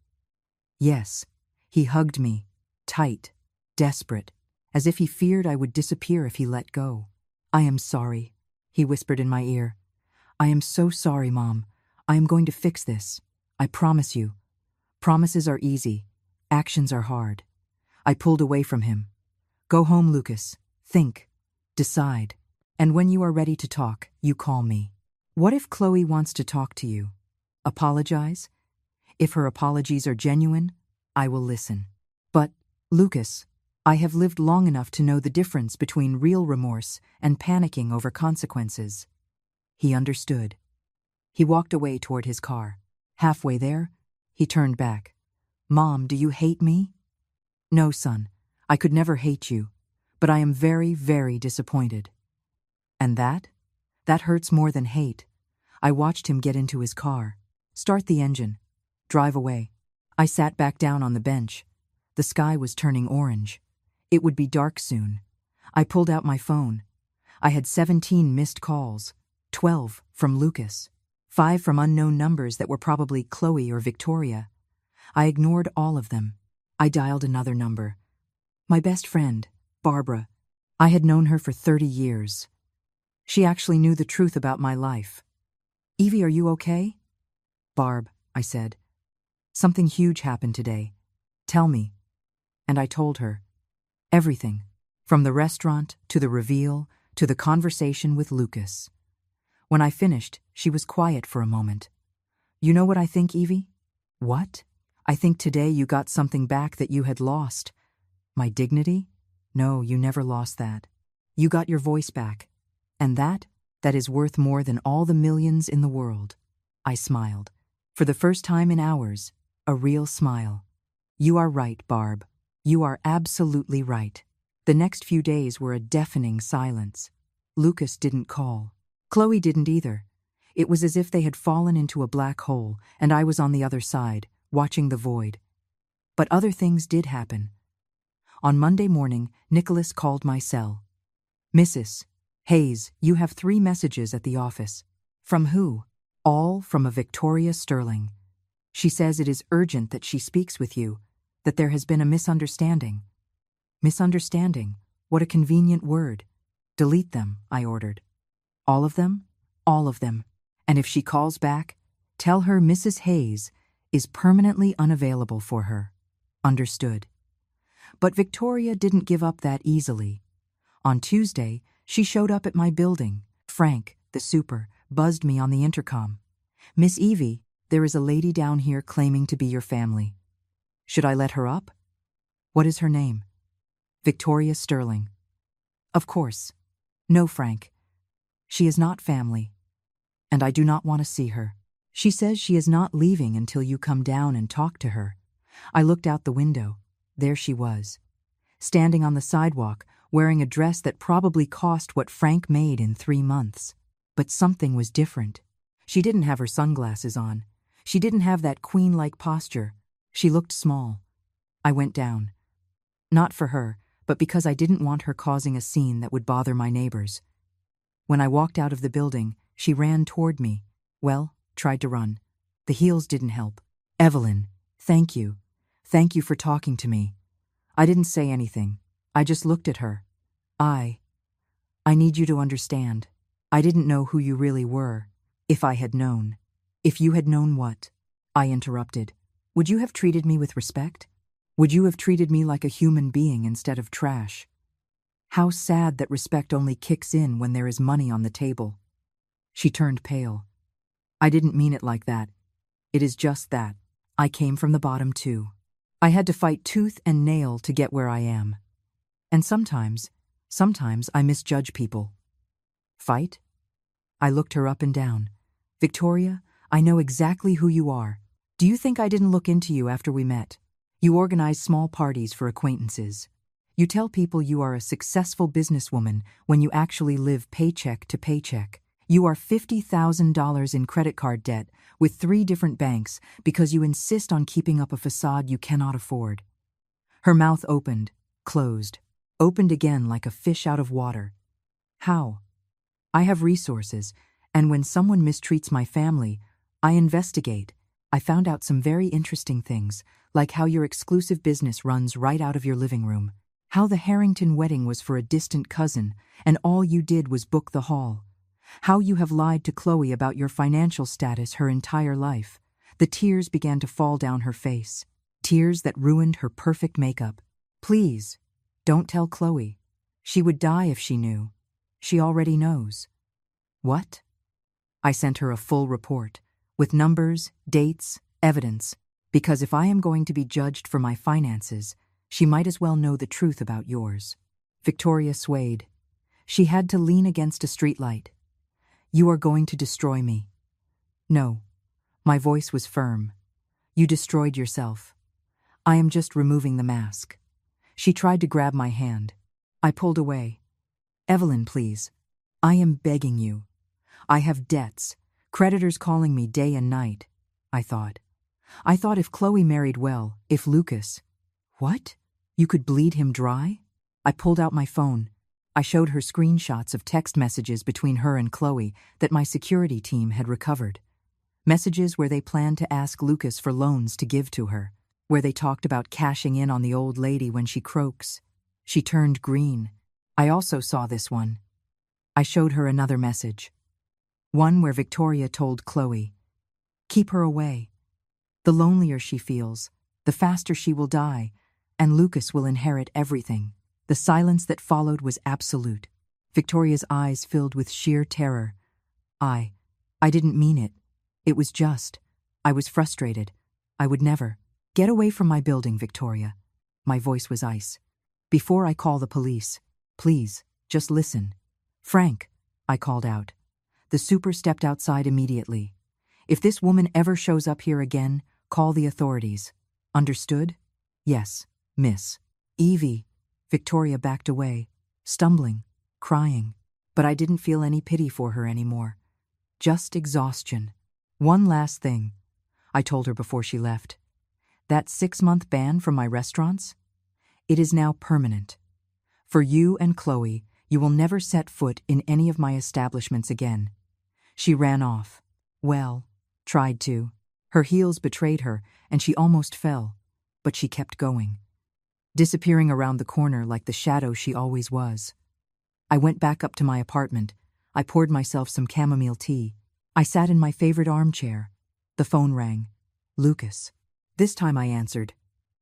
Yes, he hugged me, tight, desperate, as if he feared I would disappear if he let go. "I am sorry," he whispered in my ear. "I am so sorry, Mom. I am going to fix this. I promise you. Promises are easy. Actions are hard." I pulled away from him. "Go home, Lucas. Think. Decide. And when you are ready to talk, you call me." What if Chloe wants to talk to you? Apologize? If her apologies are genuine, I will listen. But, Lucas, I have lived long enough to know the difference between real remorse and panicking over consequences. He understood. He walked away toward his car. Halfway there, he turned back. "Mom, do you hate me?" "No, son. I could never hate you. But I am very, very disappointed." "And that? That hurts more than hate." I watched him get into his car. "Start the engine. Drive away." I sat back down on the bench. The sky was turning orange. It would be dark soon. I pulled out my phone. I had 17 missed calls, 12 from Lucas, 5 from unknown numbers that were probably Chloe or Victoria. I ignored all of them. I dialed another number. My best friend, Barbara. I had known her for 30 years. She actually knew the truth about my life. "Evie, are you okay?" "Barb," I said. "Something huge happened today. Tell me." And I told her. Everything. From the restaurant, to the reveal, to the conversation with Lucas. When I finished, she was quiet for a moment. "You know what I think, Evie?" "What?" "I think today you got something back that you had lost." "My dignity?" "No, you never lost that. You got your voice back. And that is worth more than all the millions in the world." I smiled. For the first time in hours, a real smile. You are right, Barb. You are absolutely right. The next few days were a deafening silence. Lucas didn't call. Chloe didn't either. It was as if they had fallen into a black hole, and I was on the other side, watching the void. But other things did happen. On Monday morning, Nicholas called my cell. Mrs. Hayes, you have 3 messages at the office. From who? All from a Victoria Sterling. She says it is urgent that she speaks with you, that there has been a misunderstanding. Misunderstanding? What a convenient word. Delete them, I ordered. All of them? All of them. And if she calls back, tell her Mrs. Hayes is permanently unavailable for her. Understood. But Victoria didn't give up that easily. On Tuesday, she showed up at my building. Frank, the super, buzzed me on the intercom. Miss Evie, there is a lady down here claiming to be your family. Should I let her up? What is her name? Victoria Sterling. Of course. No, Frank. She is not family. And I do not want to see her. She says she is not leaving until you come down and talk to her. I looked out the window. There she was, standing on the sidewalk, wearing a dress that probably cost what Frank made in 3 months. But something was different. She didn't have her sunglasses on. She didn't have that queen-like posture. She looked small. I went down. Not for her, but because I didn't want her causing a scene that would bother my neighbors. When I walked out of the building, she ran toward me. Well, tried to run. The heels didn't help. Evelyn, thank you. Thank you for talking to me. I didn't say anything. I just looked at her. I need you to understand. I didn't know who you really were. If I had known. If you had known what? I interrupted. Would you have treated me with respect? Would you have treated me like a human being instead of trash? How sad that respect only kicks in when there is money on the table. She turned pale. I didn't mean it like that. It is just that. I came from the bottom too. I had to fight tooth and nail to get where I am. And sometimes I misjudge people. Fight? I looked her up and down. Victoria, I know exactly who you are. Do you think I didn't look into you after we met? You organize small parties for acquaintances. You tell people you are a successful businesswoman when you actually live paycheck to paycheck. You are $50,000 in credit card debt with 3 different banks because you insist on keeping up a facade you cannot afford. Her mouth opened, closed, opened again like a fish out of water. How? I have resources, and when someone mistreats my family, I investigate. I found out some very interesting things, like how your exclusive business runs right out of your living room, how the Harrington wedding was for a distant cousin, and all you did was book the hall. How you have lied to Chloe about your financial status her entire life. The tears began to fall down her face. Tears that ruined her perfect makeup. Please, don't tell Chloe. She would die if she knew. She already knows. What? I sent her a full report, with numbers, dates, evidence, because if I am going to be judged for my finances, she might as well know the truth about yours. Victoria swayed. She had to lean against a streetlight. You are going to destroy me. No. My voice was firm. You destroyed yourself. I am just removing the mask. She tried to grab my hand. I pulled away. Evelyn, please. I am begging you. I have debts, creditors calling me day and night, I thought. I thought if Chloe married well, if Lucas... What? You could bleed him dry? I pulled out my phone. I showed her screenshots of text messages between her and Chloe that my security team had recovered. Messages where they planned to ask Lucas for loans to give to her, where they talked about cashing in on the old lady when she croaks. She turned green. I also saw this one. I showed her another message. One where Victoria told Chloe, keep her away. The lonelier she feels, the faster she will die, and Lucas will inherit everything. The silence that followed was absolute. Victoria's eyes filled with sheer terror. I didn't mean it. It was just. I was frustrated. I would never. Get away from my building, Victoria. My voice was ice. Before I call the police, please, just listen. Frank, I called out. The super stepped outside immediately. If this woman ever shows up here again, call the authorities. Understood? Yes, miss. Evie. Victoria backed away, stumbling, crying. But I didn't feel any pity for her anymore. Just exhaustion. One last thing, I told her before she left. That 6-month ban from my restaurants? It is now permanent. For you and Chloe, you will never set foot in any of my establishments again. She ran off. Well, tried to. Her heels betrayed her, and she almost fell. But she kept going, disappearing around the corner like the shadow she always was. I went back up to my apartment. I poured myself some chamomile tea. I sat in my favorite armchair. The phone rang. Lucas. This time I answered.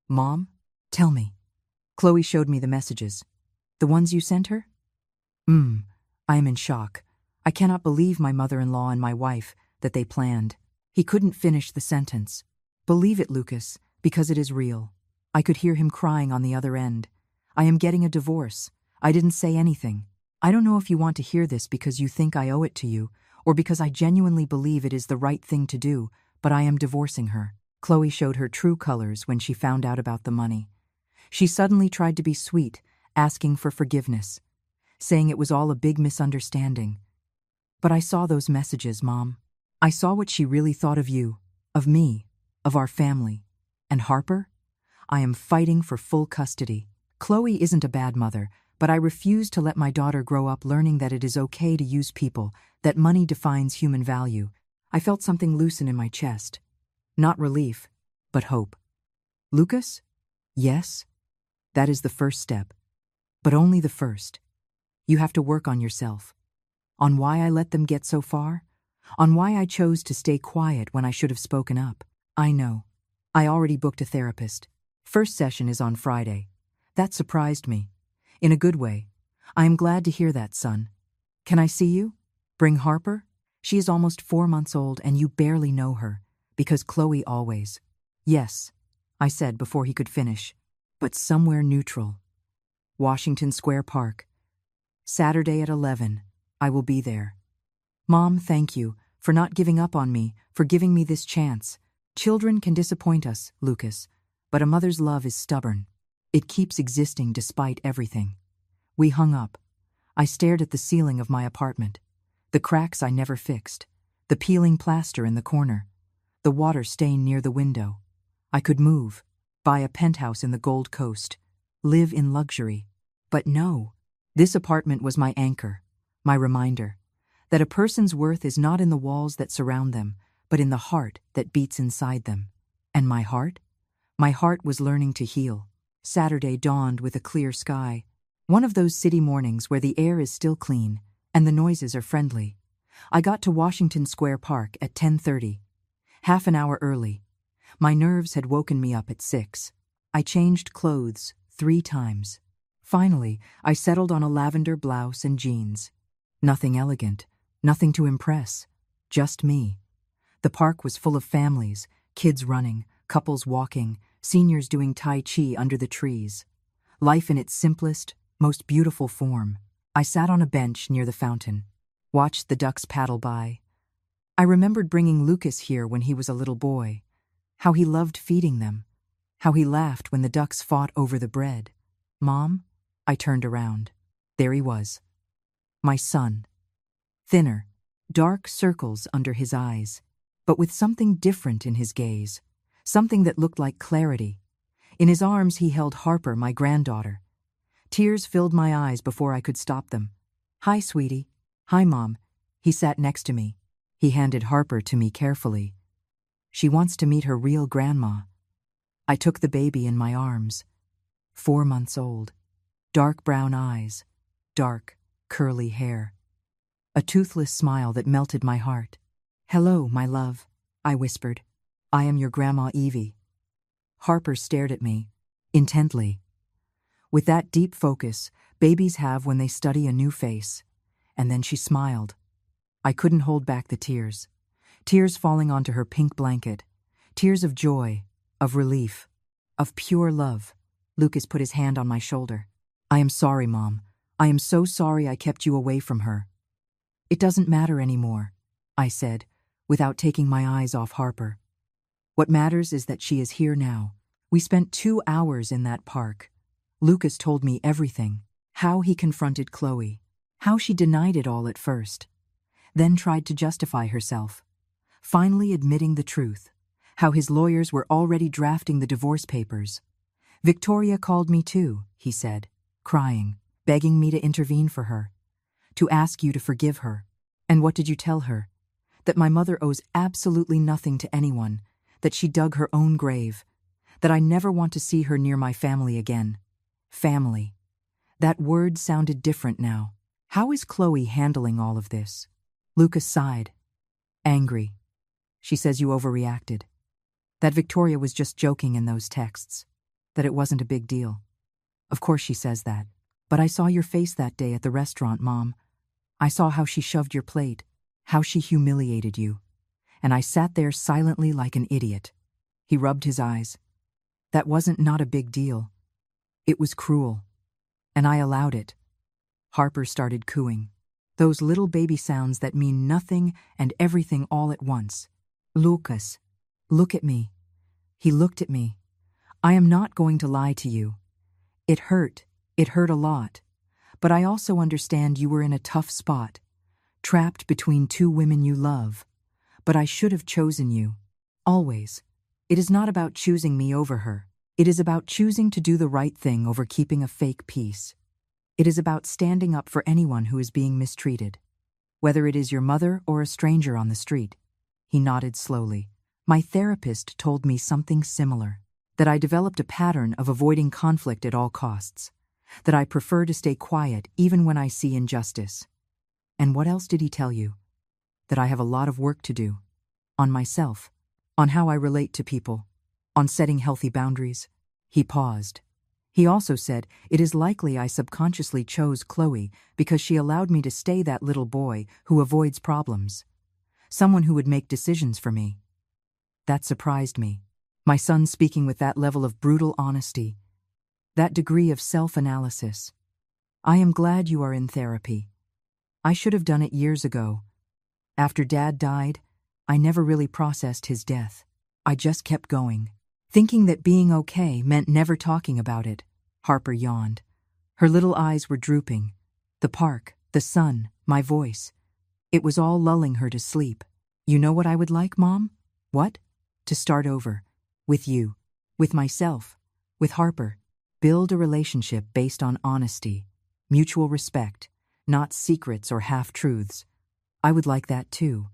Mom? Tell me. Chloe showed me the messages. The ones you sent her? I am in shock. I cannot believe my mother-in-law and my wife, that they planned. He couldn't finish the sentence. Believe it, Lucas, because it is real. I could hear him crying on the other end. I am getting a divorce. I didn't say anything. I don't know if you want to hear this because you think I owe it to you, or because I genuinely believe it is the right thing to do, but I am divorcing her. Chloe showed her true colors when she found out about the money. She suddenly tried to be sweet, asking for forgiveness, saying it was all a big misunderstanding. But I saw those messages, Mom. I saw what she really thought of you, of me, of our family. And Harper? I am fighting for full custody. Chloe isn't a bad mother, but I refuse to let my daughter grow up learning that it is okay to use people, that money defines human value. I felt something loosen in my chest. Not relief, but hope. Lucas? Yes? That is the first step. But only the first. You have to work on yourself. On why I let them get so far? On why I chose to stay quiet when I should have spoken up. I know. I already booked a therapist. First session is on Friday. That surprised me. In a good way. I am glad to hear that, son. Can I see you? Bring Harper? She is almost 4 months old and you barely know her, because Chloe always. Yes, I said before he could finish. But somewhere neutral. Washington Square Park. Saturday at 11. I will be there. Mom, thank you for not giving up on me, for giving me this chance. Children can disappoint us, Lucas, but a mother's love is stubborn. It keeps existing despite everything. We hung up. I stared at the ceiling of my apartment, the cracks I never fixed, the peeling plaster in the corner, the water stain near the window. I could move, buy a penthouse in the Gold Coast, live in luxury. But no, this apartment was my anchor, my reminder that a person's worth is not in the walls that surround them, but in the heart that beats inside them. And my heart? My heart was learning to heal. Saturday dawned with a clear sky. One of those city mornings where the air is still clean and the noises are friendly. I got to Washington Square Park at 10:30, half an hour early. My nerves had woken me up at 6. I changed clothes 3 times. Finally, I settled on a lavender blouse and jeans. Nothing elegant, nothing to impress, just me. The park was full of families, kids running, couples walking, seniors doing Tai Chi under the trees. Life in its simplest, most beautiful form. I sat on a bench near the fountain, watched the ducks paddle by. I remembered bringing Lucas here when he was a little boy, how he loved feeding them, how he laughed when the ducks fought over the bread. Mom? I turned around. There he was. My son. Thinner, dark circles under his eyes, but with something different in his gaze, something that looked like clarity. In his arms he held Harper, my granddaughter. Tears filled my eyes before I could stop them. Hi, sweetie. Hi, Mom. He sat next to me. He handed Harper to me carefully. She wants to meet her real grandma. I took the baby in my arms. 4 months old. Dark brown eyes. Dark, curly hair. A toothless smile that melted my heart. Hello, my love, I whispered. I am your Grandma Evie. Harper stared at me, intently. With that deep focus babies have when they study a new face. And then she smiled. I couldn't hold back the tears. Tears falling onto her pink blanket. Tears of joy, of relief, of pure love. Lucas put his hand on my shoulder. I am sorry, Mom. I am so sorry I kept you away from her. It doesn't matter anymore, I said, without taking my eyes off Harper. What matters is that she is here now. We spent 2 hours in that park. Lucas told me everything. How he confronted Chloe. How she denied it all at first. Then tried to justify herself. Finally admitting the truth. How his lawyers were already drafting the divorce papers. Victoria called me too, he said, crying, begging me to intervene for her. To ask you to forgive her. And what did you tell her? That my mother owes absolutely nothing to anyone. That she dug her own grave. That I never want to see her near my family again. Family. That word sounded different now. How is Chloe handling all of this? Lucas sighed. Angry. She says you overreacted. That Victoria was just joking in those texts. That it wasn't a big deal. Of course she says that. But I saw your face that day at the restaurant, Mom. I saw how she shoved your plate. How she humiliated you. And I sat there silently like an idiot. He rubbed his eyes. That wasn't not a big deal. It was cruel. And I allowed it. Harper started cooing. Those little baby sounds that mean nothing and everything all at once. Lucas, look at me. He looked at me. I am not going to lie to you. It hurt a lot. But I also understand you were in a tough spot. Trapped between 2 women you love. But I should have chosen you. Always. It is not about choosing me over her. It is about choosing to do the right thing over keeping a fake peace. It is about standing up for anyone who is being mistreated. Whether it is your mother or a stranger on the street. He nodded slowly. My therapist told me something similar. That I developed a pattern of avoiding conflict at all costs. That I prefer to stay quiet even when I see injustice. And what else did he tell you? That I have a lot of work to do. On myself. On how I relate to people. On setting healthy boundaries. He paused. He also said, it is likely I subconsciously chose Chloe because she allowed me to stay that little boy who avoids problems. Someone who would make decisions for me. That surprised me. My son speaking with that level of brutal honesty. That degree of self-analysis. I am glad you are in therapy. I should have done it years ago. After Dad died, I never really processed his death. I just kept going. Thinking that being okay meant never talking about it. Harper yawned. Her little eyes were drooping. The park, the sun, my voice. It was all lulling her to sleep. You know what I would like, Mom? What? To start over. With you. With myself. With Harper. Build a relationship based on honesty. Mutual respect. Not secrets or half-truths. I would like that too.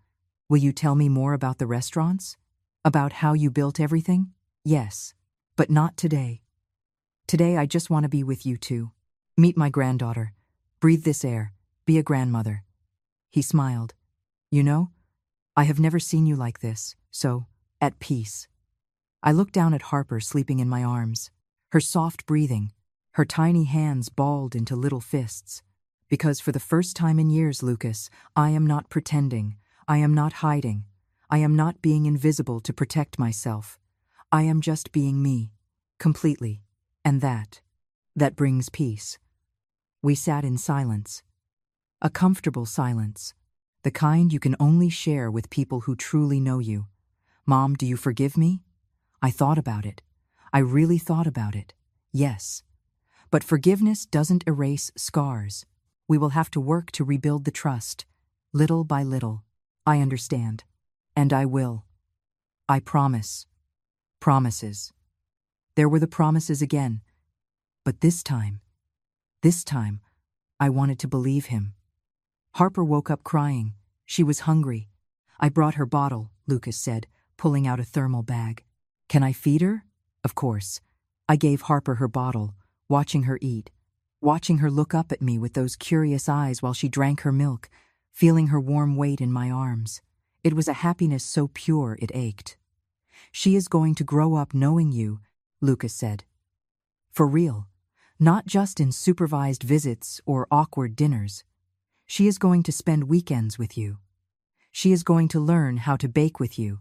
Will you tell me more about the restaurants? About how you built everything? Yes. But not today. Today I just want to be with you two. Meet my granddaughter. Breathe this air. Be a grandmother. He smiled. You know, I have never seen you like this, so, at peace. I looked down at Harper sleeping in my arms. Her soft breathing. Her tiny hands balled into little fists. Because for the first time in years, Lucas, I am not pretending. I am not hiding. I am not being invisible to protect myself. I am just being me. Completely. And that brings peace. We sat in silence. A comfortable silence. The kind you can only share with people who truly know you. Mom, do you forgive me? I thought about it. I really thought about it. Yes. But forgiveness doesn't erase scars. We will have to work to rebuild the trust. Little by little. I understand. And I will. I promise. Promises. There were the promises again. But this time, I wanted to believe him. Harper woke up crying. She was hungry. I brought her bottle, Lucas said, pulling out a thermal bag. Can I feed her? Of course. I gave Harper her bottle, watching her eat, watching her look up at me with those curious eyes while she drank her milk, feeling her warm weight in my arms. It was a happiness so pure it ached. She is going to grow up knowing you, Lucas said. For real. Not just in supervised visits or awkward dinners. She is going to spend weekends with you. She is going to learn how to bake with you.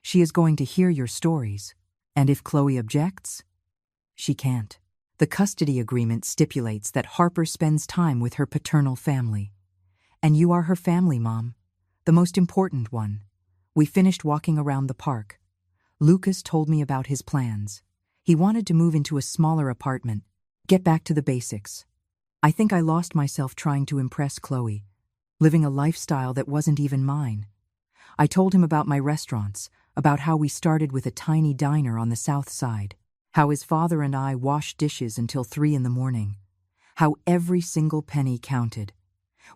She is going to hear your stories. And if Chloe objects, she can't. The custody agreement stipulates that Harper spends time with her paternal family. And you are her family, Mom. The most important one. We finished walking around the park. Lucas told me about his plans. He wanted to move into a smaller apartment, get back to the basics. I think I lost myself trying to impress Chloe, living a lifestyle that wasn't even mine. I told him about my restaurants, about how we started with a tiny diner on the south side, how his father and I washed dishes until 3 in the morning, how every single penny counted.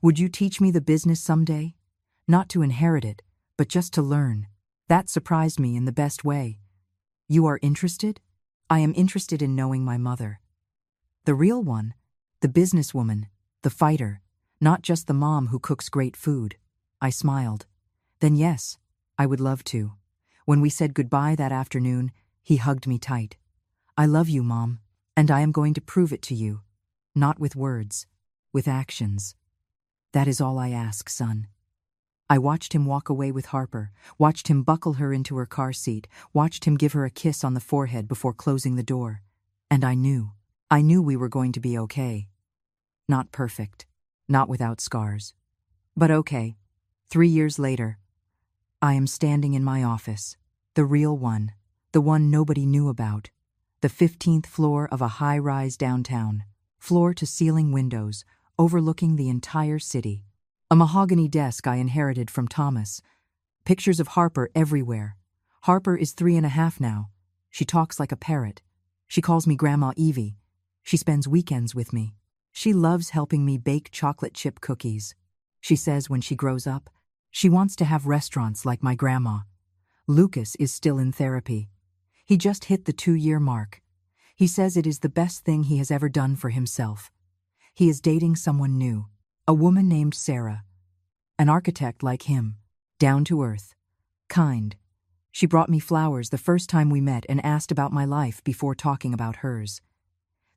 Would you teach me the business someday? Not to inherit it, but just to learn. That surprised me in the best way. You are interested? I am interested in knowing my mother. The real one, the businesswoman, the fighter, not just the mom who cooks great food. I smiled. Then yes, I would love to. When we said goodbye that afternoon, he hugged me tight. I love you, Mom, and I am going to prove it to you. Not with words, with actions. That is all I ask, son. I watched him walk away with Harper, watched him buckle her into her car seat, watched him give her a kiss on the forehead before closing the door. And I knew we were going to be okay. Not perfect, not without scars. But okay. 3 years later, I am standing in my office, the real one, the one nobody knew about, the 15th floor of a high-rise downtown, floor-to-ceiling windows, overlooking the entire city. A mahogany desk I inherited from Thomas. Pictures of Harper everywhere. Harper is 3.5 now. She talks like a parrot. She calls me Grandma Evie. She spends weekends with me. She loves helping me bake chocolate chip cookies. She says when she grows up, she wants to have restaurants like my grandma. Lucas is still in therapy. He just hit the 2-year mark. He says it is the best thing he has ever done for himself. He is dating someone new, a woman named Sarah, an architect like him, down to earth, kind. She brought me flowers the first time we met and asked about my life before talking about hers.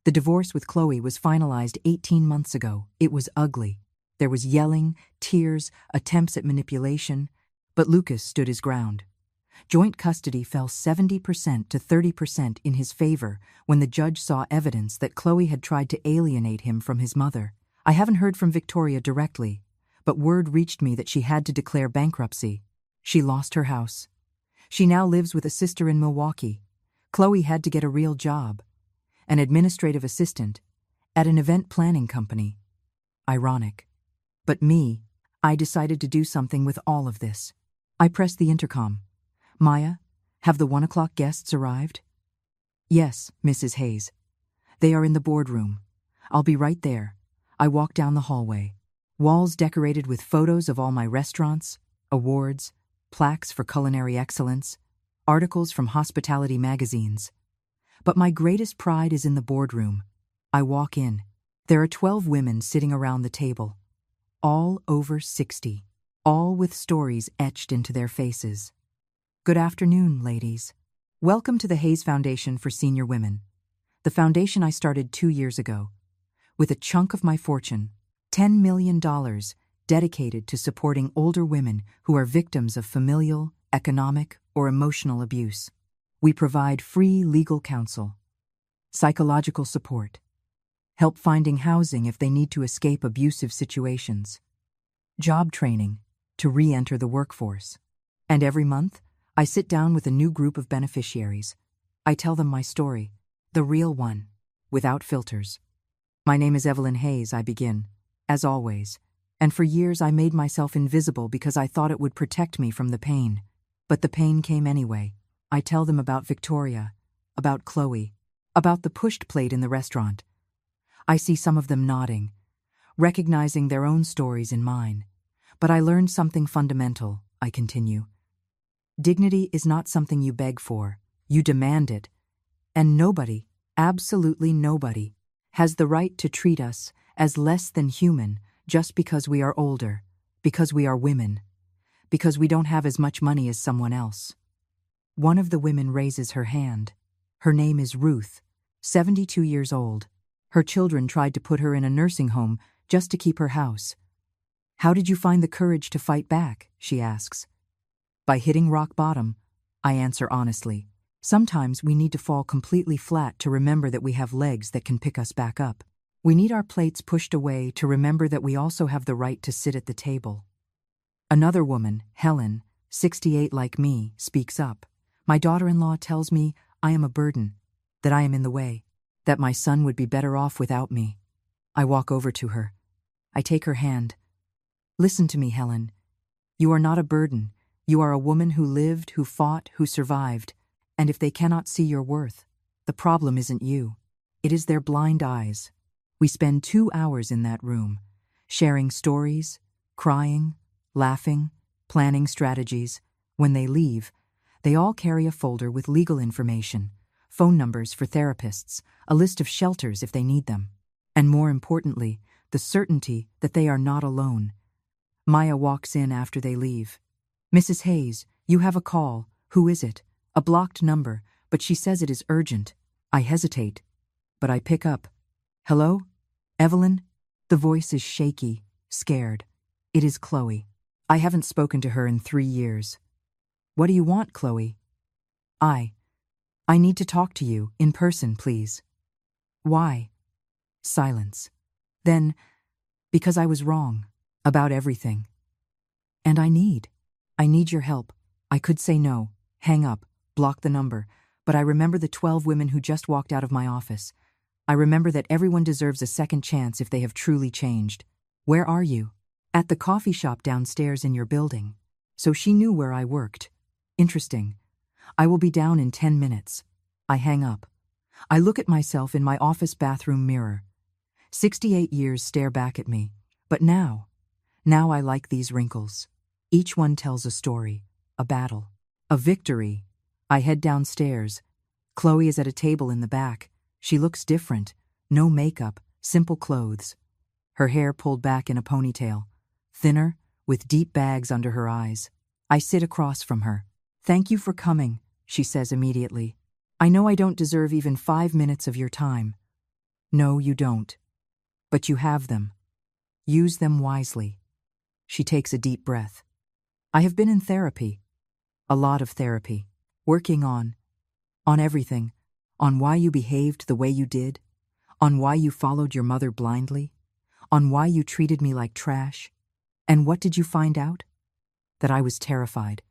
The divorce with Chloe was finalized 18 months ago. It was ugly. There was yelling, tears, attempts at manipulation, but Lucas stood his ground. Joint custody fell 70% to 30% in his favor when the judge saw evidence that Chloe had tried to alienate him from his mother. I haven't heard from Victoria directly, but word reached me that she had to declare bankruptcy. She lost her house. She now lives with a sister in Milwaukee. Chloe had to get a real job, an administrative assistant, at an event planning company. Ironic. But me, I decided to do something with all of this. I pressed the intercom. Maya, have the 1 o'clock guests arrived? Yes, Mrs. Hayes. They are in the boardroom. I'll be right there. I walk down the hallway. Walls decorated with photos of all my restaurants, awards, plaques for culinary excellence, articles from hospitality magazines. But my greatest pride is in the boardroom. I walk in. There are 12 women sitting around the table. All over 60, all with stories etched into their faces. Good afternoon, ladies. Welcome to the Hayes Foundation for Senior Women, the foundation I started 2 years ago, with a chunk of my fortune, $10 million, dedicated to supporting older women who are victims of familial, economic, or emotional abuse. We provide free legal counsel, psychological support, help finding housing if they need to escape abusive situations, job training to re-enter the workforce. And every month, I sit down with a new group of beneficiaries. I tell them my story, the real one, without filters. My name is Evelyn Hayes, I begin, as always, and for years I made myself invisible because I thought it would protect me from the pain. But the pain came anyway. I tell them about Victoria, about Chloe, about the pushed plate in the restaurant. I see some of them nodding, recognizing their own stories in mine. But I learned something fundamental, I continue. Dignity is not something you beg for, you demand it. And nobody, absolutely nobody, has the right to treat us as less than human just because we are older, because we are women, because we don't have as much money as someone else. One of the women raises her hand. Her name is Ruth, 72 years old. Her children tried to put her in a nursing home just to keep her house. How did you find the courage to fight back? She asks. By hitting rock bottom, I answer honestly. Sometimes we need to fall completely flat to remember that we have legs that can pick us back up. We need our plates pushed away to remember that we also have the right to sit at the table. Another woman, Helen, 68 like me, speaks up. My daughter-in-law tells me I am a burden, that I am in the way, that my son would be better off without me. I walk over to her. I take her hand. Listen to me, Helen. You are not a burden. You are a woman who lived, who fought, who survived. And if they cannot see your worth, the problem isn't you. It is their blind eyes. We spend 2 hours in that room, sharing stories, crying, laughing, planning strategies. When they leave, they all carry a folder with legal information, phone numbers for therapists, a list of shelters if they need them. And more importantly, the certainty that they are not alone. Maya walks in after they leave. Mrs. Hayes, you have a call. Who is it? A blocked number, but she says it is urgent. I hesitate, but I pick up. Hello? Evelyn? The voice is shaky, scared. It is Chloe. I haven't spoken to her in 3 years. What do you want, Chloe? I need to talk to you, in person, please. Why? Silence. Then, because I was wrong, about everything. And I need your help. I could say no, hang up, block the number, but I remember the 12 women who just walked out of my office. I remember that everyone deserves a second chance if they have truly changed. Where are you? At the coffee shop downstairs in your building. So she knew where I worked. Interesting. I will be down in 10 minutes. I hang up. I look at myself in my office bathroom mirror. 68 years stare back at me. But now I like these wrinkles. Each one tells a story, a battle, a victory. I head downstairs. Chloe is at a table in the back. She looks different. No makeup, simple clothes. Her hair pulled back in a ponytail. Thinner, with deep bags under her eyes. I sit across from her. Thank you for coming, she says immediately. I know I don't deserve even 5 minutes of your time. No, you don't. But you have them. Use them wisely. She takes a deep breath. I have been in therapy. A lot of therapy. Working on everything. On why you behaved the way you did. On why you followed your mother blindly. On why you treated me like trash. And what did you find out? That I was terrified.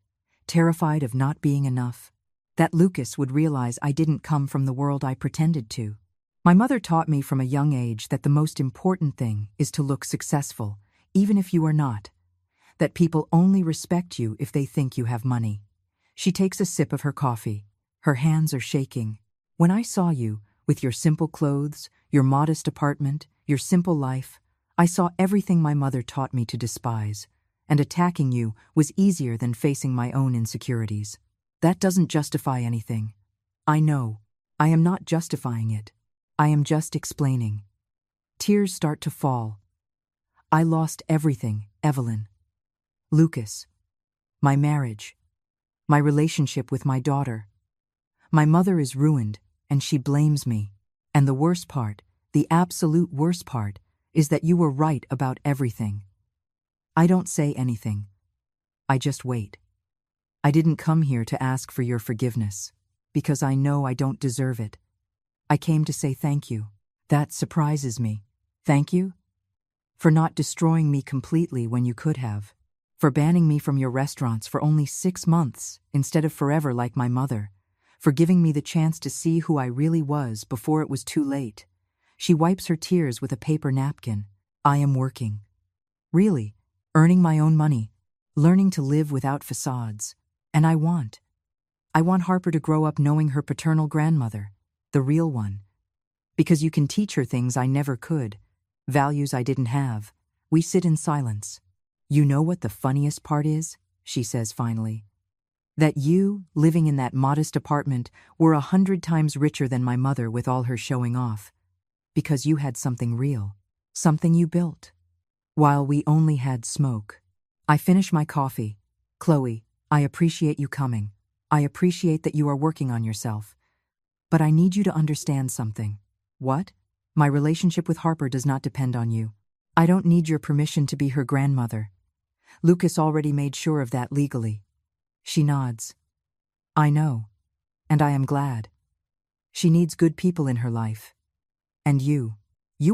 Terrified of not being enough. That Lucas would realize I didn't come from the world I pretended to. My mother taught me from a young age that the most important thing is to look successful, even if you are not. That people only respect you if they think you have money. She takes a sip of her coffee. Her hands are shaking. When I saw you, with your simple clothes, your modest apartment, your simple life, I saw everything my mother taught me to despise, and attacking you was easier than facing my own insecurities. That doesn't justify anything. I know. I am not justifying it. I am just explaining. Tears start to fall. I lost everything, Evelyn. Lucas. My marriage. My relationship with my daughter. My mother is ruined, and she blames me. And the worst part, the absolute worst part, is that you were right about everything. I don't say anything. I just wait. I didn't come here to ask for your forgiveness, because I know I don't deserve it. I came to say thank you. That surprises me. Thank you? For not destroying me completely when you could have. For banning me from your restaurants for only 6 months instead of forever like my mother. For giving me the chance to see who I really was before it was too late. She wipes her tears with a paper napkin. I am working. Really, earning my own money, learning to live without facades. And I want Harper to grow up knowing her paternal grandmother, the real one. Because you can teach her things I never could, values I didn't have. We sit in silence. You know what the funniest part is? She says finally. That you, living in that modest apartment, were 100 times richer than my mother with all her showing off. Because you had something real, something you built. While we only had smoke. I finish my coffee. Chloe, I appreciate you coming. I appreciate that you are working on yourself. But I need you to understand something. What? My relationship with Harper does not depend on you. I don't need your permission to be her grandmother. Lucas already made sure of that legally. She nods. I know, and I am glad. She needs good people in her life. And you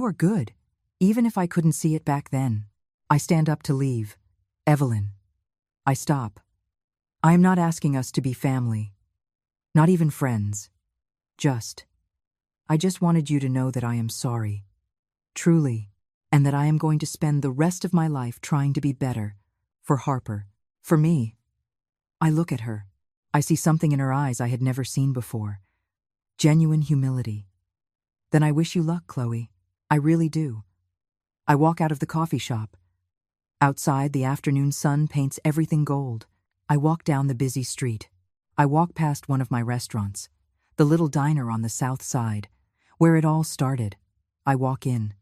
are good, even if I couldn't see it back then. I stand up to leave. Evelyn. I stop. I am not asking us to be family, not even friends. I just wanted you to know that I am sorry, truly, and that I am going to spend the rest of my life trying to be better, for Harper, for me. I look at her. I see something in her eyes I had never seen before. Genuine humility. Then I wish you luck, Chloe. I really do. I walk out of the coffee shop. Outside, the afternoon sun paints everything gold. I walk down the busy street. I walk past one of my restaurants, the little diner on the south side, where it all started. I walk in.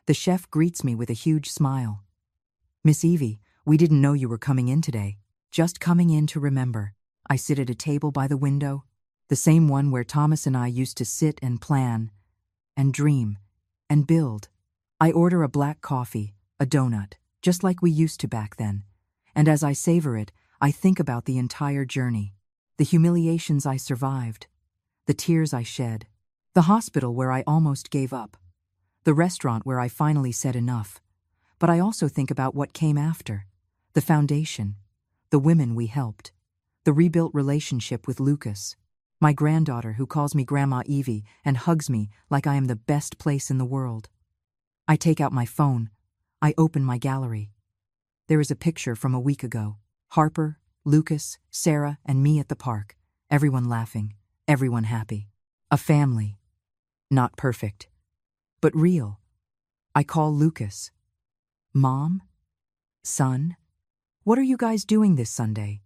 The chef greets me with a huge smile. Miss Evie, we didn't know you were coming in today. Just coming in to remember. I sit at a table by the window, the same one where Thomas and I used to sit and plan, and dream, and build. I order a black coffee, a donut, just like we used to back then. And as I savor it, I think about the entire journey, the humiliations I survived, the tears I shed, the hospital where I almost gave up, the restaurant where I finally said enough. But I also think about what came after, the foundation, the women we helped, the rebuilt relationship with Lucas, my granddaughter who calls me Grandma Evie and hugs me like I am the best place in the world. I take out my phone. I open my gallery. There is a picture from a week ago. Harper, Lucas, Sarah, and me at the park. Everyone laughing, everyone happy. A family. Not perfect, but real. I call Lucas. Mom? Son? What are you guys doing this Sunday?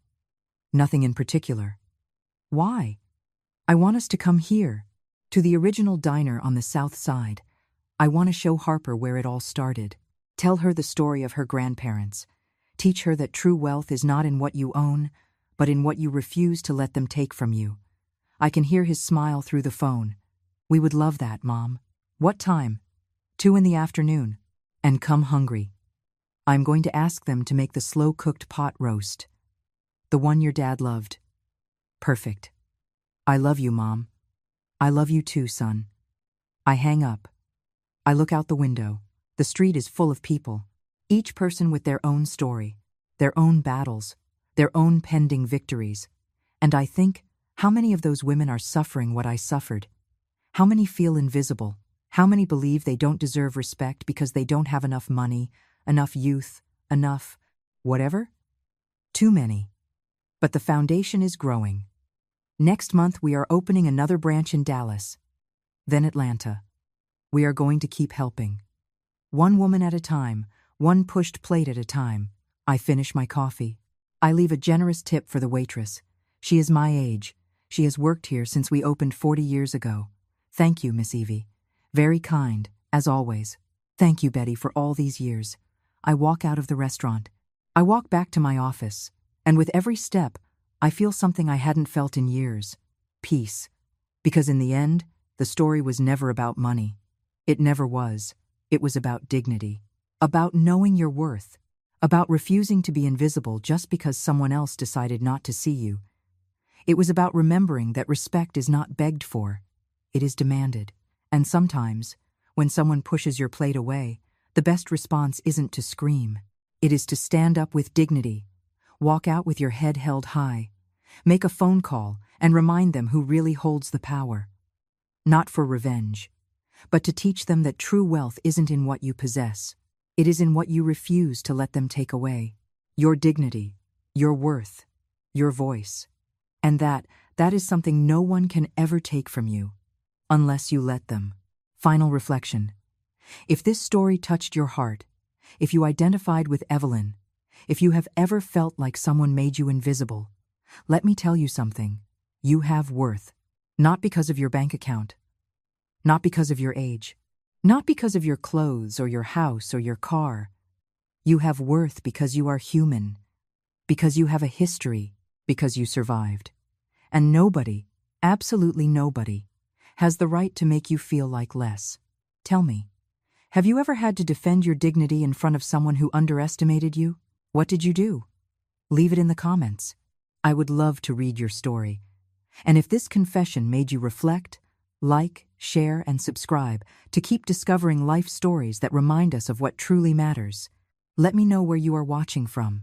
Nothing in particular. Why? I want us to come here, to the original diner on the south side. I want to show Harper where it all started. Tell her the story of her grandparents. Teach her that true wealth is not in what you own, but in what you refuse to let them take from you. I can hear his smile through the phone. We would love that, Mom. What time? 2 in the afternoon. And come hungry. I'm going to ask them to make the slow-cooked pot roast. The one your dad loved. Perfect. I love you, Mom. I love you too, son. I hang up. I look out the window. The street is full of people, each person with their own story, their own battles, their own pending victories. And I think, how many of those women are suffering what I suffered? How many feel invisible? How many believe they don't deserve respect because they don't have enough money, enough youth, enough whatever? Too many. But the foundation is growing. Next month we are opening another branch in Dallas, then Atlanta. We are going to keep helping. One woman at a time, one pushed plate at a time. I finish my coffee. I leave a generous tip for the waitress. She is my age. She has worked here since we opened 40 years ago. Thank you, Miss Evie. Very kind, as always. Thank you, Betty, for all these years. I walk out of the restaurant. I walk back to my office, and with every step, I feel something I hadn't felt in years. Peace. Because in the end, the story was never about money. It never was. It was about dignity. About knowing your worth. About refusing to be invisible just because someone else decided not to see you. It was about remembering that respect is not begged for. It is demanded. And sometimes, when someone pushes your plate away, the best response isn't to scream. It is to stand up with dignity. Walk out with your head held high. Make a phone call and remind them who really holds the power. Not for revenge, but to teach them that true wealth isn't in what you possess. It is in what you refuse to let them take away. Your dignity, your worth, your voice. And that is something no one can ever take from you, unless you let them. Final reflection. If this story touched your heart, if you identified with Evelyn, if you have ever felt like someone made you invisible, let me tell you something. You have worth, not because of your bank account, not because of your age, not because of your clothes or your house or your car. You have worth because you are human, because you have a history, because you survived. And nobody, absolutely nobody, has the right to make you feel like less. Tell me, have you ever had to defend your dignity in front of someone who underestimated you? What did you do? Leave it in the comments. I would love to read your story. And if this confession made you reflect, like, share, and subscribe to keep discovering life stories that remind us of what truly matters. Let me know where you are watching from.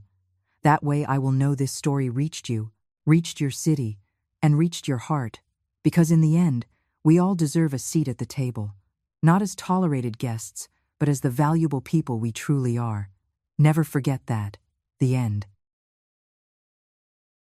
That way I will know this story reached you, reached your city, and reached your heart, because in the end, we all deserve a seat at the table, not as tolerated guests, but as the valuable people we truly are. Never forget that. The end.